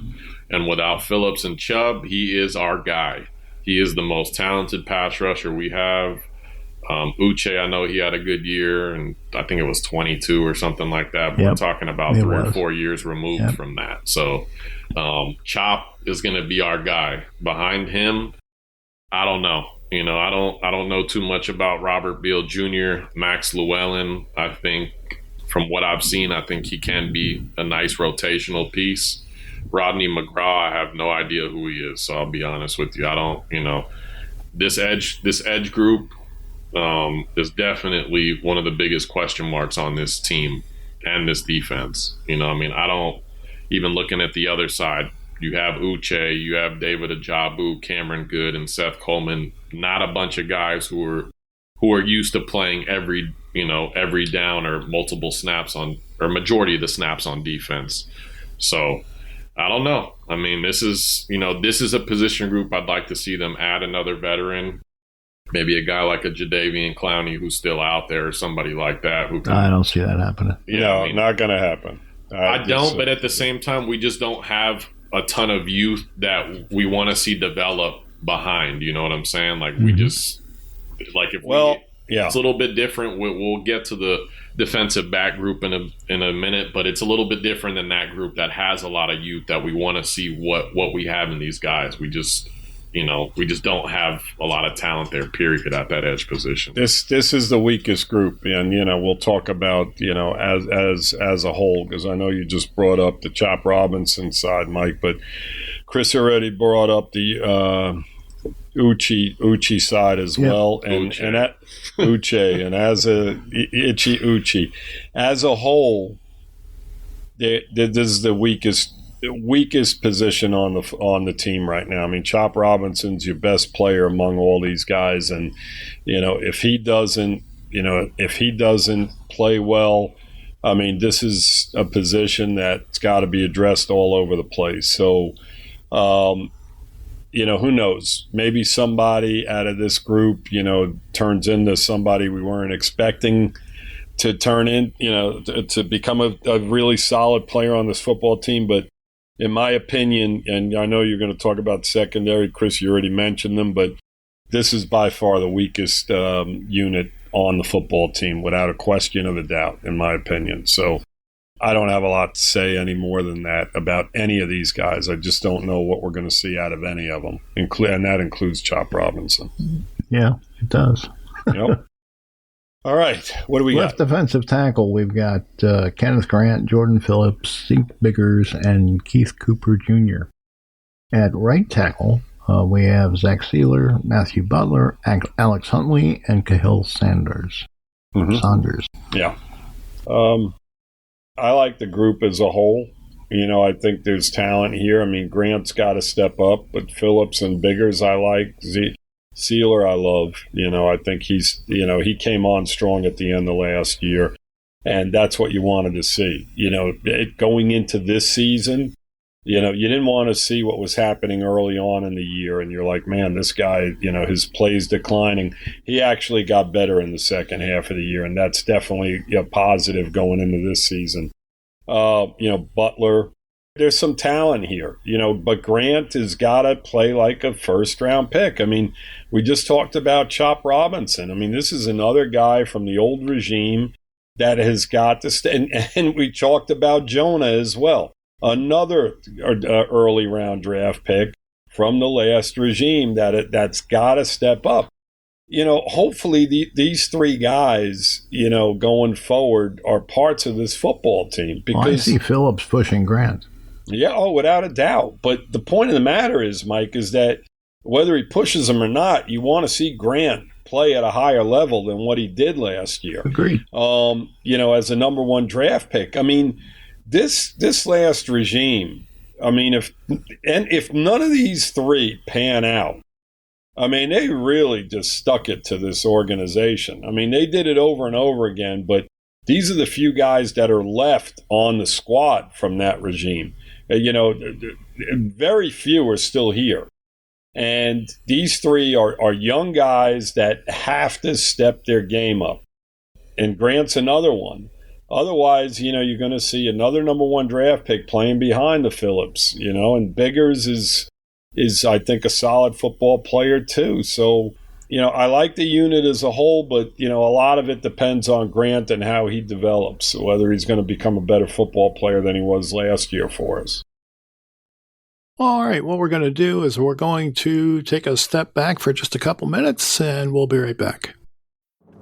And without Phillips and Chubb, he is our guy. He is the most talented pass rusher we have. Uche, I know he had a good year, and I think it was 22 or something like that. But we're talking about 3 or 4 years removed from that. So Chop is going to be our guy. Behind him, I don't know. I don't know too much about Robert Beal Jr., Max Llewellyn. I think from what I've seen, I think he can be a nice rotational piece. Rodney McGraw, I have no idea who he is, so I'll be honest with you. I don't, this edge group is definitely one of the biggest question marks on this team and this defense. I don't even looking at the other side. You have Uche, you have David Ajabu, Cameron Good, and Seth Coleman. Not a bunch of guys who are used to playing every down or multiple snaps on, or majority of the snaps on defense. So I don't know. I mean, this is a position group I'd like to see them add another veteran. Maybe a guy like a Jadeveon Clowney who's still out there, or somebody like that. I don't see that happening. Not going to happen. I don't, but at the same time, we just don't have a ton of youth that we want to see develop behind. You know what I'm saying? Like we just it's a little bit different. We'll get to the defensive back group in a minute, but it's a little bit different than that group that has a lot of youth that we want to see what we have in these guys. We just don't have a lot of talent there, period, at that edge position. This is the weakest group, and we'll talk about as a whole, because I know you just brought up the Chop Robinson side, Mike, but Chris already brought up the Uche side as well, and that Uche, and as a Uche as a whole, this is the weakest position on the team right now. I mean, Chop Robinson's your best player among all these guys, and if he doesn't play well, I mean, this is a position that's got to be addressed all over the place. So who knows? Maybe somebody out of this group, turns into somebody we weren't expecting to turn in, to become a really solid player on this football team. But in my opinion, and I know you're going to talk about secondary, Chris, you already mentioned them, but this is by far the weakest unit on the football team, without a question of a doubt, in my opinion. So I don't have a lot to say any more than that about any of these guys. I just don't know what we're going to see out of any of them, and that includes Chop Robinson. Yeah, it does. Yep. All right, what do we Left got? defensive tackle, we've got Kenneth Grant, Jordan Phillips, Zeke Biggers, and Keith Cooper Jr. At right tackle, we have Zach Sealer, Matthew Butler, Alex Huntley, and Cahill Saunders. Yeah. I like the group as a whole. I think there's talent here. I mean, Grant's got to step up, but Phillips and Biggers I like. Sealer I love. I think he's, he came on strong at the end of last year, and that's what you wanted to see. Going into this season, you didn't want to see what was happening early on in the year, and you're like, man, this guy, his play's declining. He actually got better in the second half of the year, and that's definitely a positive going into this season. Butler, there's some talent here, but Grant has got to play like a first-round pick. I mean, we just talked about Chop Robinson. I mean, this is another guy from the old regime that has got to stay. And we talked about Jonah as well, another early round draft pick from the last regime that's got to step up. Hopefully these three guys, going forward are parts of this football team. Because I see Phillips pushing Grant. Yeah, without a doubt. But the point of the matter is, Mike, is that whether he pushes him or not, you want to see Grant play at a higher level than what he did last year. Agreed. As a number one draft pick. I mean, this last regime, I mean, if none of these three pan out, I mean, they really just stuck it to this organization. I mean, they did it over and over again, but these are the few guys that are left on the squad from that regime. Very few are still here. And these three are young guys that have to step their game up. And Grant's another one. Otherwise, you're going to see another number one draft pick playing behind the Phillips, and Biggers is I think a solid football player too. So, I like the unit as a whole, but, a lot of it depends on Grant and how he develops, whether he's going to become a better football player than he was last year for us. All right, what we're going to do is we're going to take a step back for just a couple minutes, and we'll be right back.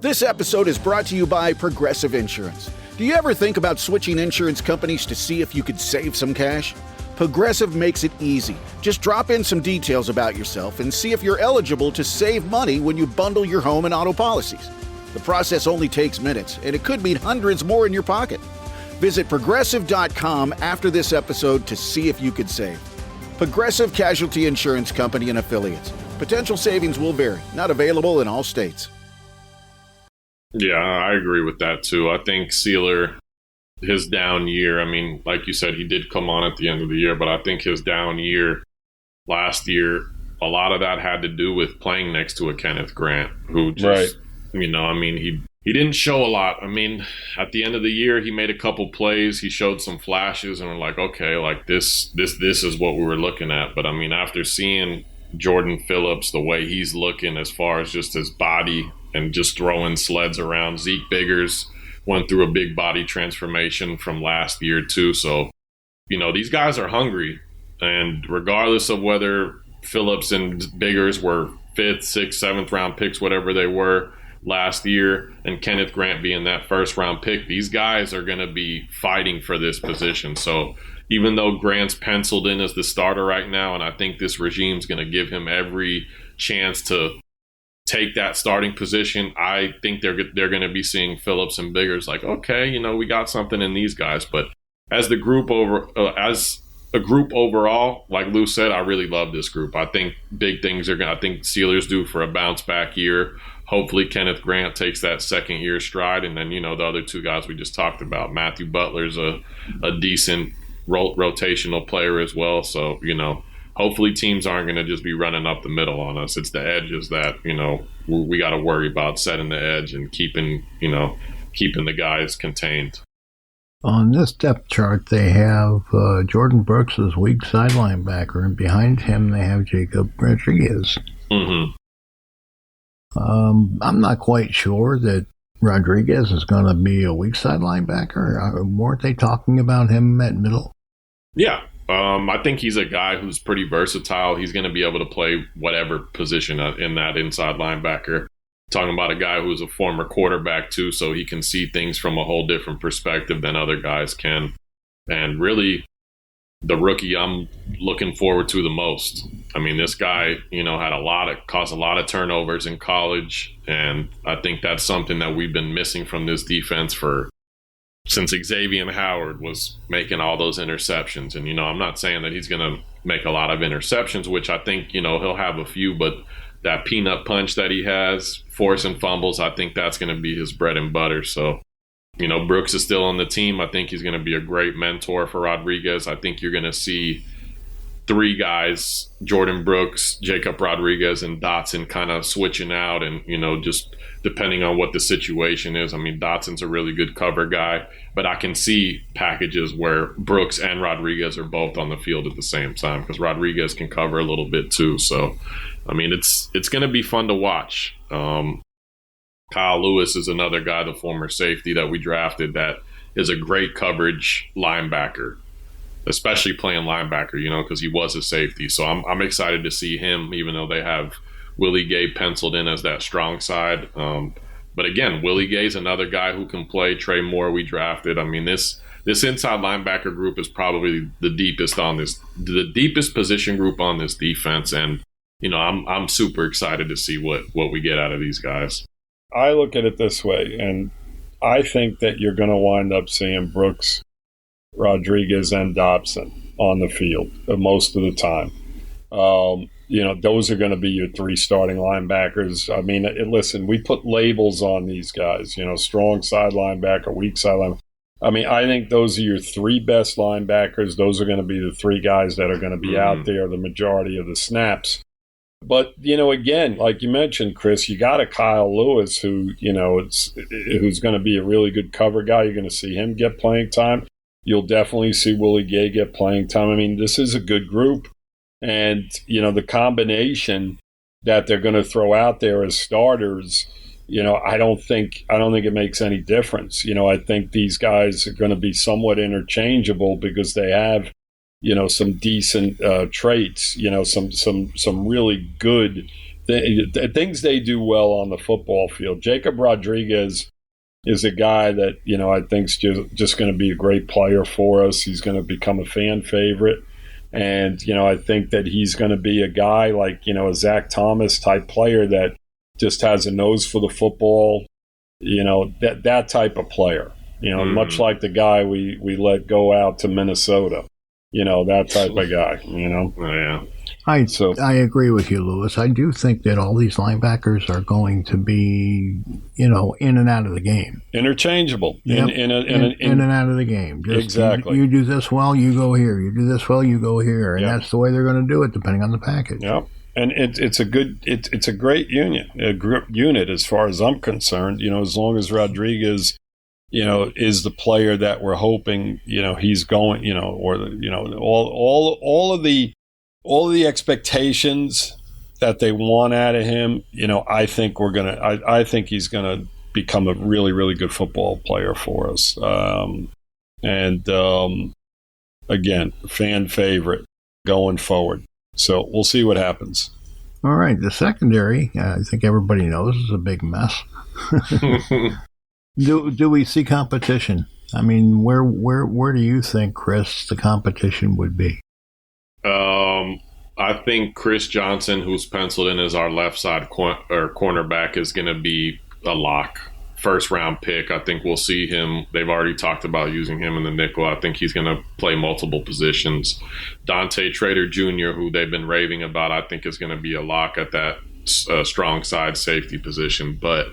This episode is brought to you by Progressive Insurance. Do you ever think about switching insurance companies to see if you could save some cash? Progressive makes it easy. Just drop in some details about yourself and see if you're eligible to save money when you bundle your home and auto policies. The process only takes minutes, and it could mean hundreds more in your pocket. Visit Progressive.com after this episode to see if you could save. Progressive Casualty Insurance Company and Affiliates. Potential savings will vary. Not available in all states. Yeah, I agree with that too. I think Sealer, his down year, I mean, like you said, he did come on at the end of the year, but I think his down year last year, a lot of that had to do with playing next to a Kenneth Grant, who just, he didn't show a lot. I mean, at the end of the year, he made a couple plays, he showed some flashes, and we're like, okay, like this is what we were looking at. But I mean, after seeing Jordan Phillips, the way he's looking as far as just his body and just throwing sleds around, Zeke Biggers went through a big body transformation from last year too. So, these guys are hungry. And regardless of whether Phillips and Biggers were 5th, 6th, 7th round picks, whatever they were last year, and Kenneth Grant being that first round pick, these guys are going to be fighting for this position. So even though Grant's penciled in as the starter right now, and I think this regime's going to give him every chance to take that starting position, I think they're going to be seeing Phillips and Biggers like, okay, we got something in these guys. But as a group overall, like Lou said, I really love this group. I think big things I think Steelers due for a bounce back year. Hopefully Kenneth Grant takes that second year stride, and then the other two guys we just talked about, Matthew Butler's a decent rotational player as well. So hopefully teams aren't going to just be running up the middle on us. It's the edges that, we got to worry about, setting the edge and keeping the guys contained. On this depth chart, they have Jordan Brooks as weak side linebacker, and behind him they have Jacob Rodriguez. Mm-hmm. I'm not quite sure that Rodriguez is going to be a weak side linebacker. Weren't they talking about him at middle? Yeah. I think he's a guy who's pretty versatile. He's going to be able to play whatever position in that inside linebacker. Talking about a guy who's a former quarterback too, so he can see things from a whole different perspective than other guys can. And really, the rookie I'm looking forward to the most. I mean, this guy, caused a lot of turnovers in college, and I think that's something that we've been missing from this defense for since Xavier Howard was making all those interceptions. And, I'm not saying that he's going to make a lot of interceptions, which I think, he'll have a few, but that peanut punch that he has, forcing fumbles, I think that's going to be his bread and butter. So, Brooks is still on the team. I think he's going to be a great mentor for Rodriguez. I think you're going to see three guys, Jordan Brooks, Jacob Rodriguez, and Dotson kind of switching out and, just depending on what the situation is. I mean, Dotson's a really good cover guy, but I can see packages where Brooks and Rodriguez are both on the field at the same time because Rodriguez can cover a little bit too. So, I mean, it's going to be fun to watch. Kyle Lewis is another guy, the former safety that we drafted, that is a great coverage linebacker, especially playing linebacker, because he was a safety. So I'm excited to see him, even though they have Willie Gay penciled in as that strong side. But again, Willie Gay's another guy who can play. Trey Moore we drafted. I mean, this inside linebacker group is probably the deepest position group on this defense. And, I'm super excited to see what we get out of these guys. I look at it this way, and I think that you're going to wind up seeing Brooks, Rodriguez, and Dobson on the field most of the time. Those are going to be your three starting linebackers. I mean, listen, we put labels on these guys, strong side linebacker, weak side linebacker. I mean, I think those are your three best linebackers. Those are going to be the three guys that are going to be out there the majority of the snaps. But, again, like you mentioned, Chris, you got a Kyle Lewis who, who's going to be a really good cover guy. You're going to see him get playing time. You'll definitely see Willie Gay get playing time. I mean, this is a good group. And, the combination that they're going to throw out there as starters, I don't think it makes any difference. I think these guys are going to be somewhat interchangeable because they have, some decent traits, some really good things they do well on the football field. Jacob Rodriguez is a guy that, I think's just going to be a great player for us. He's going to become a fan favorite. And, I think that he's going to be a guy like, a Zach Thomas type player that just has a nose for the football, that type of player, much like the guy we let go out to Minnesota. That type of guy, Oh, yeah. I agree with you, Lewis. I do think that all these linebackers are going to be, in and out of the game. Interchangeable. Yep. In and out of the game. Just exactly. You do this well, you go here. You do this well, you go here. And that's the way they're going to do it, depending on the package. Yep. And it's a great unit as far as I'm concerned. As long as Rodriguez is the player that we're hoping, he's going, all of the expectations that they want out of him, I think I think he's gonna become a really, really good football player for us. Again, fan favorite going forward. So we'll see what happens. All right, the secondary, I think everybody knows, is a big mess. Do we see competition? I mean, where do you think, Chris, the competition would be? I think Chris Johnson, who's penciled in as our left side cornerback, is going to be a lock. First round pick. I think we'll see him. They've already talked about using him in the nickel. I think he's going to play multiple positions. Dante Trader Jr., who they've been raving about, I think is going to be a lock at that strong side safety position. But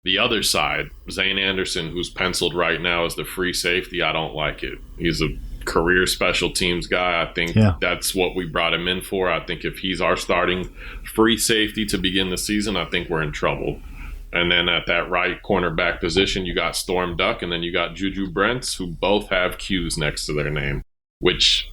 the other side, Zane Anderson, who's penciled right now as the free safety, I don't like it. He's a career special teams guy. I think that's what we brought him in for. I think if he's our starting free safety to begin the season, I think we're in trouble. And then at that right cornerback position, you got Storm Duck, and then you got Juju Brents, who both have Q's next to their name. Which,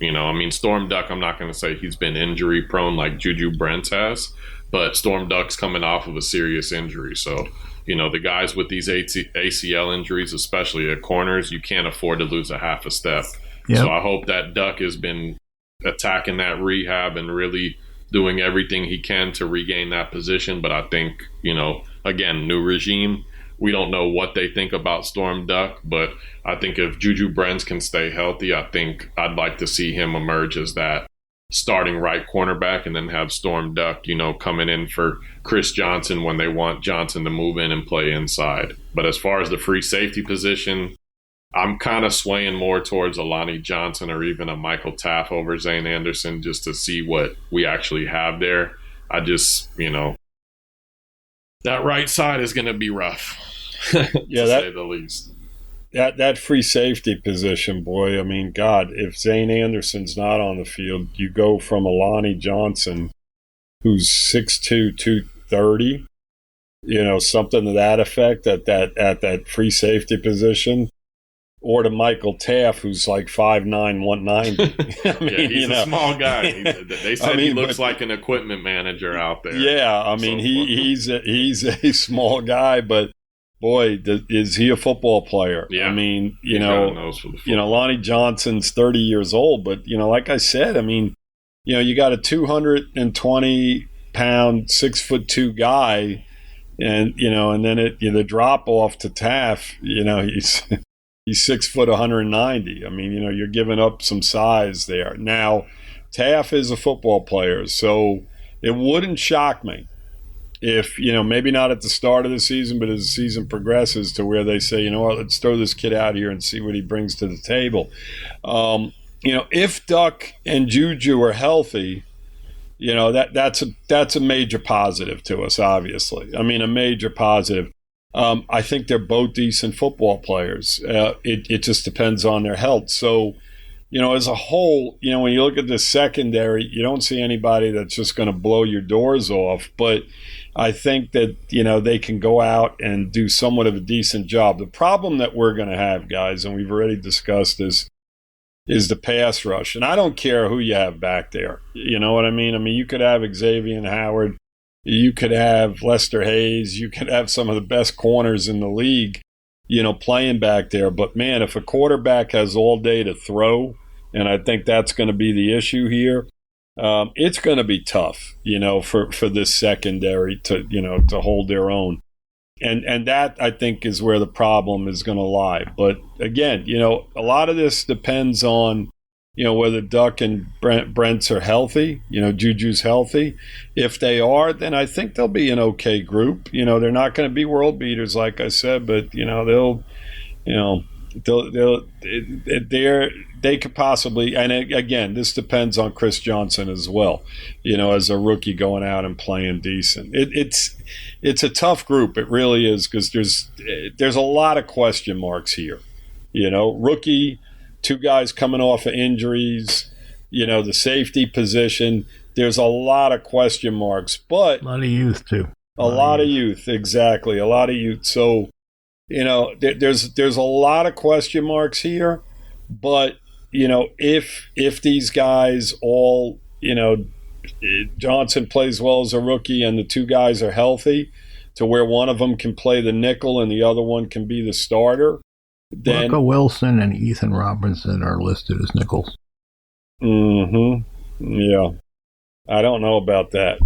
Storm Duck, I'm not going to say he's been injury prone like Juju Brents has, but Storm Duck's coming off of a serious injury. So, the guys with these ACL injuries, especially at corners, you can't afford to lose a half a step. Yep. So I hope that Duck has been attacking that rehab and really doing everything he can to regain that position. But I think, again, new regime, we don't know what they think about Storm Duck, but I think if Juju Brents can stay healthy, I think I'd like to see him emerge as that starting right cornerback, and then have Storm Duck, coming in for Chris Johnson when they want Johnson to move in and play inside. But as far as the free safety position, I'm kind of swaying more towards a Lonnie Johnson or even a Michael Taff over Zane Anderson just to see what we actually have there. I just, that right side is going to be rough, to say the least. That free safety position, boy, I mean, God, if Zane Anderson's not on the field, you go from a Lonnie Johnson who's 6'2", 230, something to that effect at that free safety position, or to Michael Taff, who's like 5'9", 190. I mean, he's a small guy. They said he looks like an equipment manager out there. Yeah, I mean, he's a small guy, but boy, is he a football player? Yeah. I mean, Lonnie Johnson's 30 years old, but like I said, I mean, you got a 220-pound, 6'2" guy, and and then the drop off to Taff, he's 6 foot 190. I mean, you're giving up some size there. Now, Taff is a football player, so it wouldn't shock me if, maybe not at the start of the season, but as the season progresses to where they say, let's throw this kid out here and see what he brings to the table. If Duck and Juju are healthy, that's a major positive to us, obviously. I mean, a major positive. I think they're both decent football players. It just depends on their health. So, as a whole, when you look at the secondary, you don't see anybody that's just going to blow your doors off. But I think that, they can go out and do somewhat of a decent job. The problem that we're going to have, guys, and we've already discussed this, is the pass rush. And I don't care who you have back there. You know what I mean? I mean, you could have Xavier Howard. You could have Lester Hayes. You could have some of the best corners in the league, playing back there. But, man, if a quarterback has all day to throw, and I think that's going to be the issue here, it's going to be tough, for this secondary to hold their own. And that, I think, is where the problem is going to lie. But, again, a lot of this depends on, whether Duck and Brents are healthy, Juju's healthy. If they are, then I think they'll be an okay group. They're not going to be world beaters, like I said, but, they could possibly, and again, this depends on Chris Johnson as well, as a rookie going out and playing decent. It's a tough group. It really is, because there's a lot of question marks here. Rookie, two guys coming off of injuries, the safety position. There's a lot of question marks, but a lot of youth too. A lot of youth, exactly. A lot of youth. So, there's a lot of question marks here, but if these guys all, Johnson plays well as a rookie and the two guys are healthy to where one of them can play the nickel and the other one can be the starter, then Marco Wilson and Ethan Robinson are listed as nickels. Yeah. I don't know about that.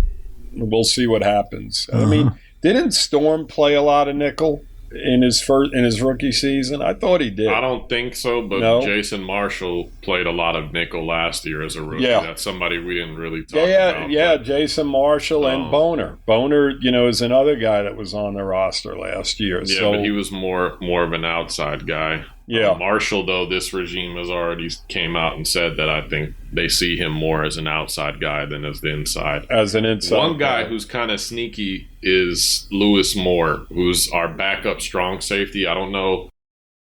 We'll see what happens. I mean, didn't Storm play a lot of nickel in his rookie season? I thought he did. I don't think so, but no? Jason Marshall played a lot of nickel last year as a rookie. Yeah. That's somebody we didn't really talk about. Yeah, Jason Marshall and Boner. Boner, is another guy that was on the roster last year. Yeah, so, but he was more of an outside guy. Yeah. Marshall, though, this regime has already came out and said that I think they see him more as an outside guy than as the inside. As an inside One guy who's kind of sneaky is Lewis Moore, who's our backup strong safety. I don't know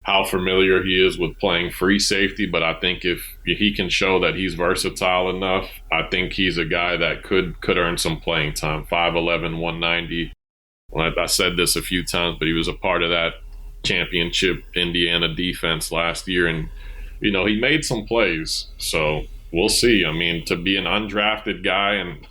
how familiar he is with playing free safety, but I think if he can show that he's versatile enough, I think he's a guy that could earn some playing time. 5'11", 190. I said this a few times, but he was a part of that championship Indiana defense last year, and he made some plays, so we'll see. I mean, to be an undrafted guy, and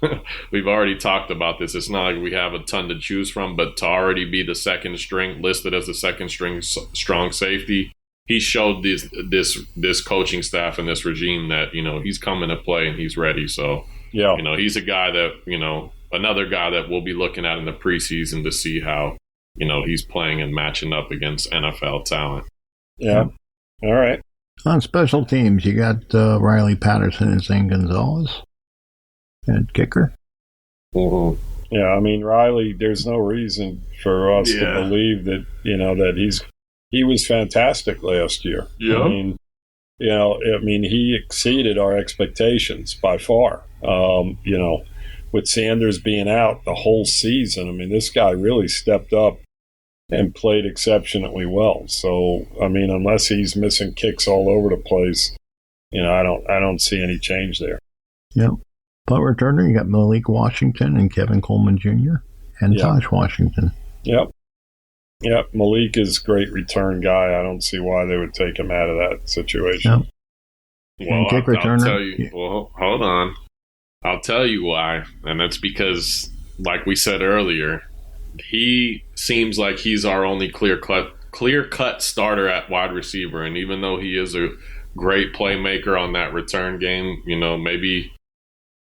we've already talked about this, it's not like we have a ton to choose from, but to already be the second string, listed as the second string strong safety, he showed this coaching staff and this regime that he's coming to play and he's ready. So yeah, he's a guy that another guy that we'll be looking at in the preseason to see how he's playing and matching up against NFL talent. Yeah. All right. On special teams, you got Riley Patterson and Zane Gonzalez at kicker. Mm-hmm. Yeah, I mean, Riley, there's no reason for us to believe that, that he's he was fantastic last year. Yeah. I mean, he exceeded our expectations by far. With Sanders being out the whole season, I mean, this guy really stepped up and played exceptionally well. So, I mean, unless he's missing kicks all over the place, I don't see any change there. Yep. Punt returner, you got Malik Washington and Kevin Coleman Jr. and Tosh Washington. Yep. Malik is a great return guy. I don't see why they would take him out of that situation. Yep. Well, kick returner. I'll tell you. Well, hold on. I'll tell you why, and that's because, like we said earlier, he seems like he's our only clear-cut starter at wide receiver, and even though he is a great playmaker on that return game, maybe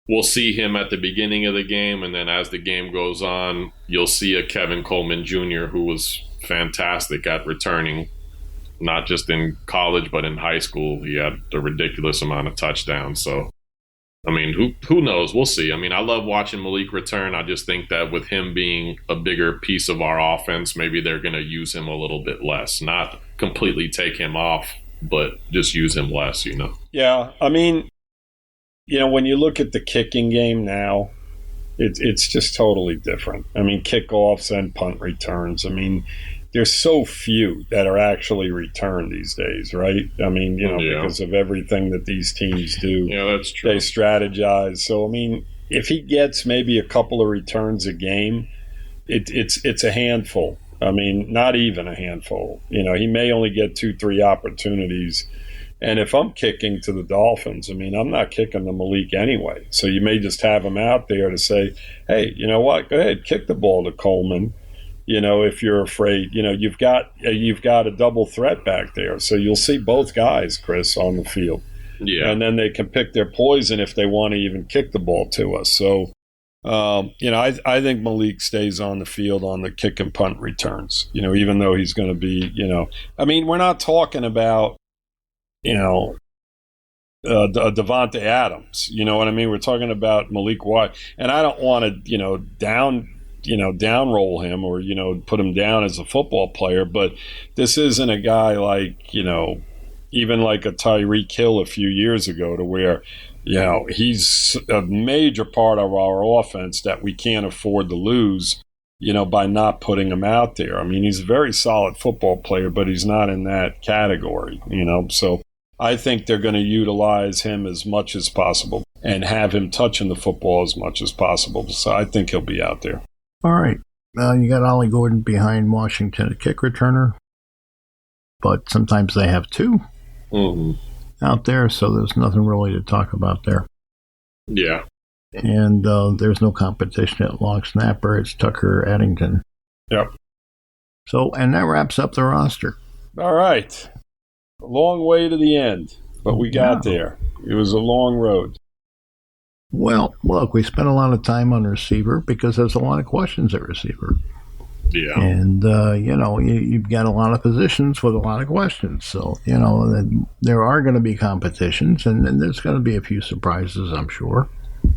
we'll see him at the beginning of the game, and then as the game goes on, you'll see a Kevin Coleman Jr. who was fantastic at returning, not just in college but in high school. He had a ridiculous amount of touchdowns. So, I mean, who knows? We'll see. I mean, I love watching Malik return. I just think that with him being a bigger piece of our offense, maybe they're going to use him a little bit less. Not completely take him off, but just use him less, Yeah, I mean, when you look at the kicking game now, it's just totally different. I mean, kickoffs and punt returns. I mean, there's so few that are actually returned these days, right? I mean, because of everything that these teams do. Yeah, that's true. They strategize. So, I mean, if he gets maybe a couple of returns a game, it's a handful. I mean, not even a handful. He may only get 2-3 opportunities. And if I'm kicking to the Dolphins, I mean, I'm not kicking to Malik anyway. So you may just have him out there to say, hey, you know what? Go ahead, kick the ball to Coleman. If you're afraid, you've got a double threat back there. So you'll see both guys, Chris, on the field. Yeah. And then they can pick their poison if they want to even kick the ball to us. So, I think Malik stays on the field on the kick and punt returns, even though he's going to be, I mean, we're not talking about, Devontae Adams, you know what I mean? We're talking about Malik White, and I don't want to, down roll him or, put him down as a football player, but this isn't a guy like, even like a Tyreek Hill a few years ago to where, he's a major part of our offense that we can't afford to lose, by not putting him out there. I mean, he's a very solid football player, but he's not in that category, so I think they're going to utilize him as much as possible and have him touching the football as much as possible. So I think he'll be out there. All right. You got Ollie Gordon behind Washington at kick returner, but sometimes they have two out there, so there's nothing really to talk about there. Yeah. And there's no competition at long snapper. It's Tucker Addington. Yep. So, and that wraps up the roster. All right. A long way to the end, but we got there. It was a long road. Well, look, we spent a lot of time on receiver because there's a lot of questions at receiver. Yeah. And, you've got a lot of positions with a lot of questions. So, there are going to be competitions, and there's going to be a few surprises, I'm sure.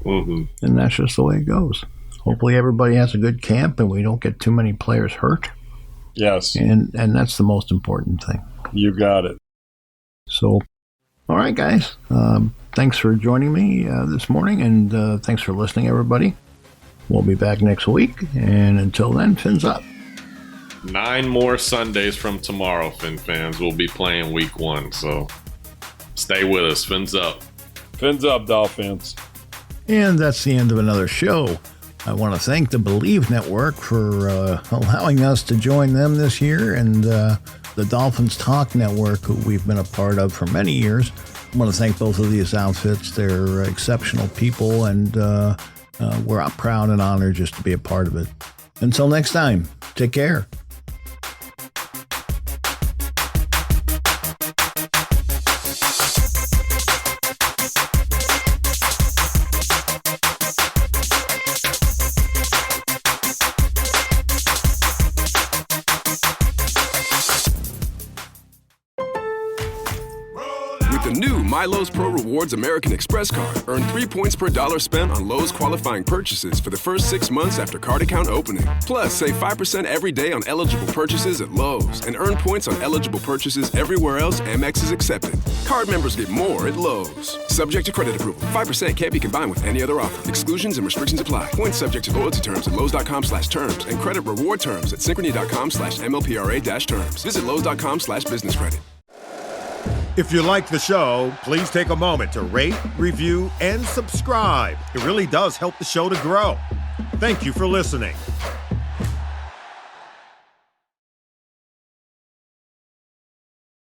Mm-hmm. And that's just the way it goes. Hopefully everybody has a good camp and we don't get too many players hurt. Yes. And that's the most important thing. You got it. So, all right, guys. Thanks for joining me this morning, and thanks for listening, everybody. We'll be back next week, and until then, fins up. 9 more Sundays from tomorrow, Fin fans. We'll be playing week 1, so stay with us. Fins up. Fins up, Dolphins. And that's the end of another show. I want to thank the Believe Network for allowing us to join them this year, and the Dolphins Talk Network, who we've been a part of for many years. I want to thank both of these outfits. They're exceptional people, and we're proud and honored just to be a part of it. Until next time, take care. My Lowe's Pro Rewards American Express card. Earn 3 points per dollar spent on Lowe's qualifying purchases for the first 6 months after card account opening. Plus, save 5% every day on eligible purchases at Lowe's and earn points on eligible purchases everywhere else Amex is accepted. Card members get more at Lowe's. Subject to credit approval. 5% can't be combined with any other offer. Exclusions and restrictions apply. Points subject to loyalty terms at Lowe's.com/terms and credit reward terms at Synchrony.com/MLPRA-terms. Visit Lowe's.com/business credit. If you like the show, please take a moment to rate, review, and subscribe. It really does help the show to grow. Thank you for listening.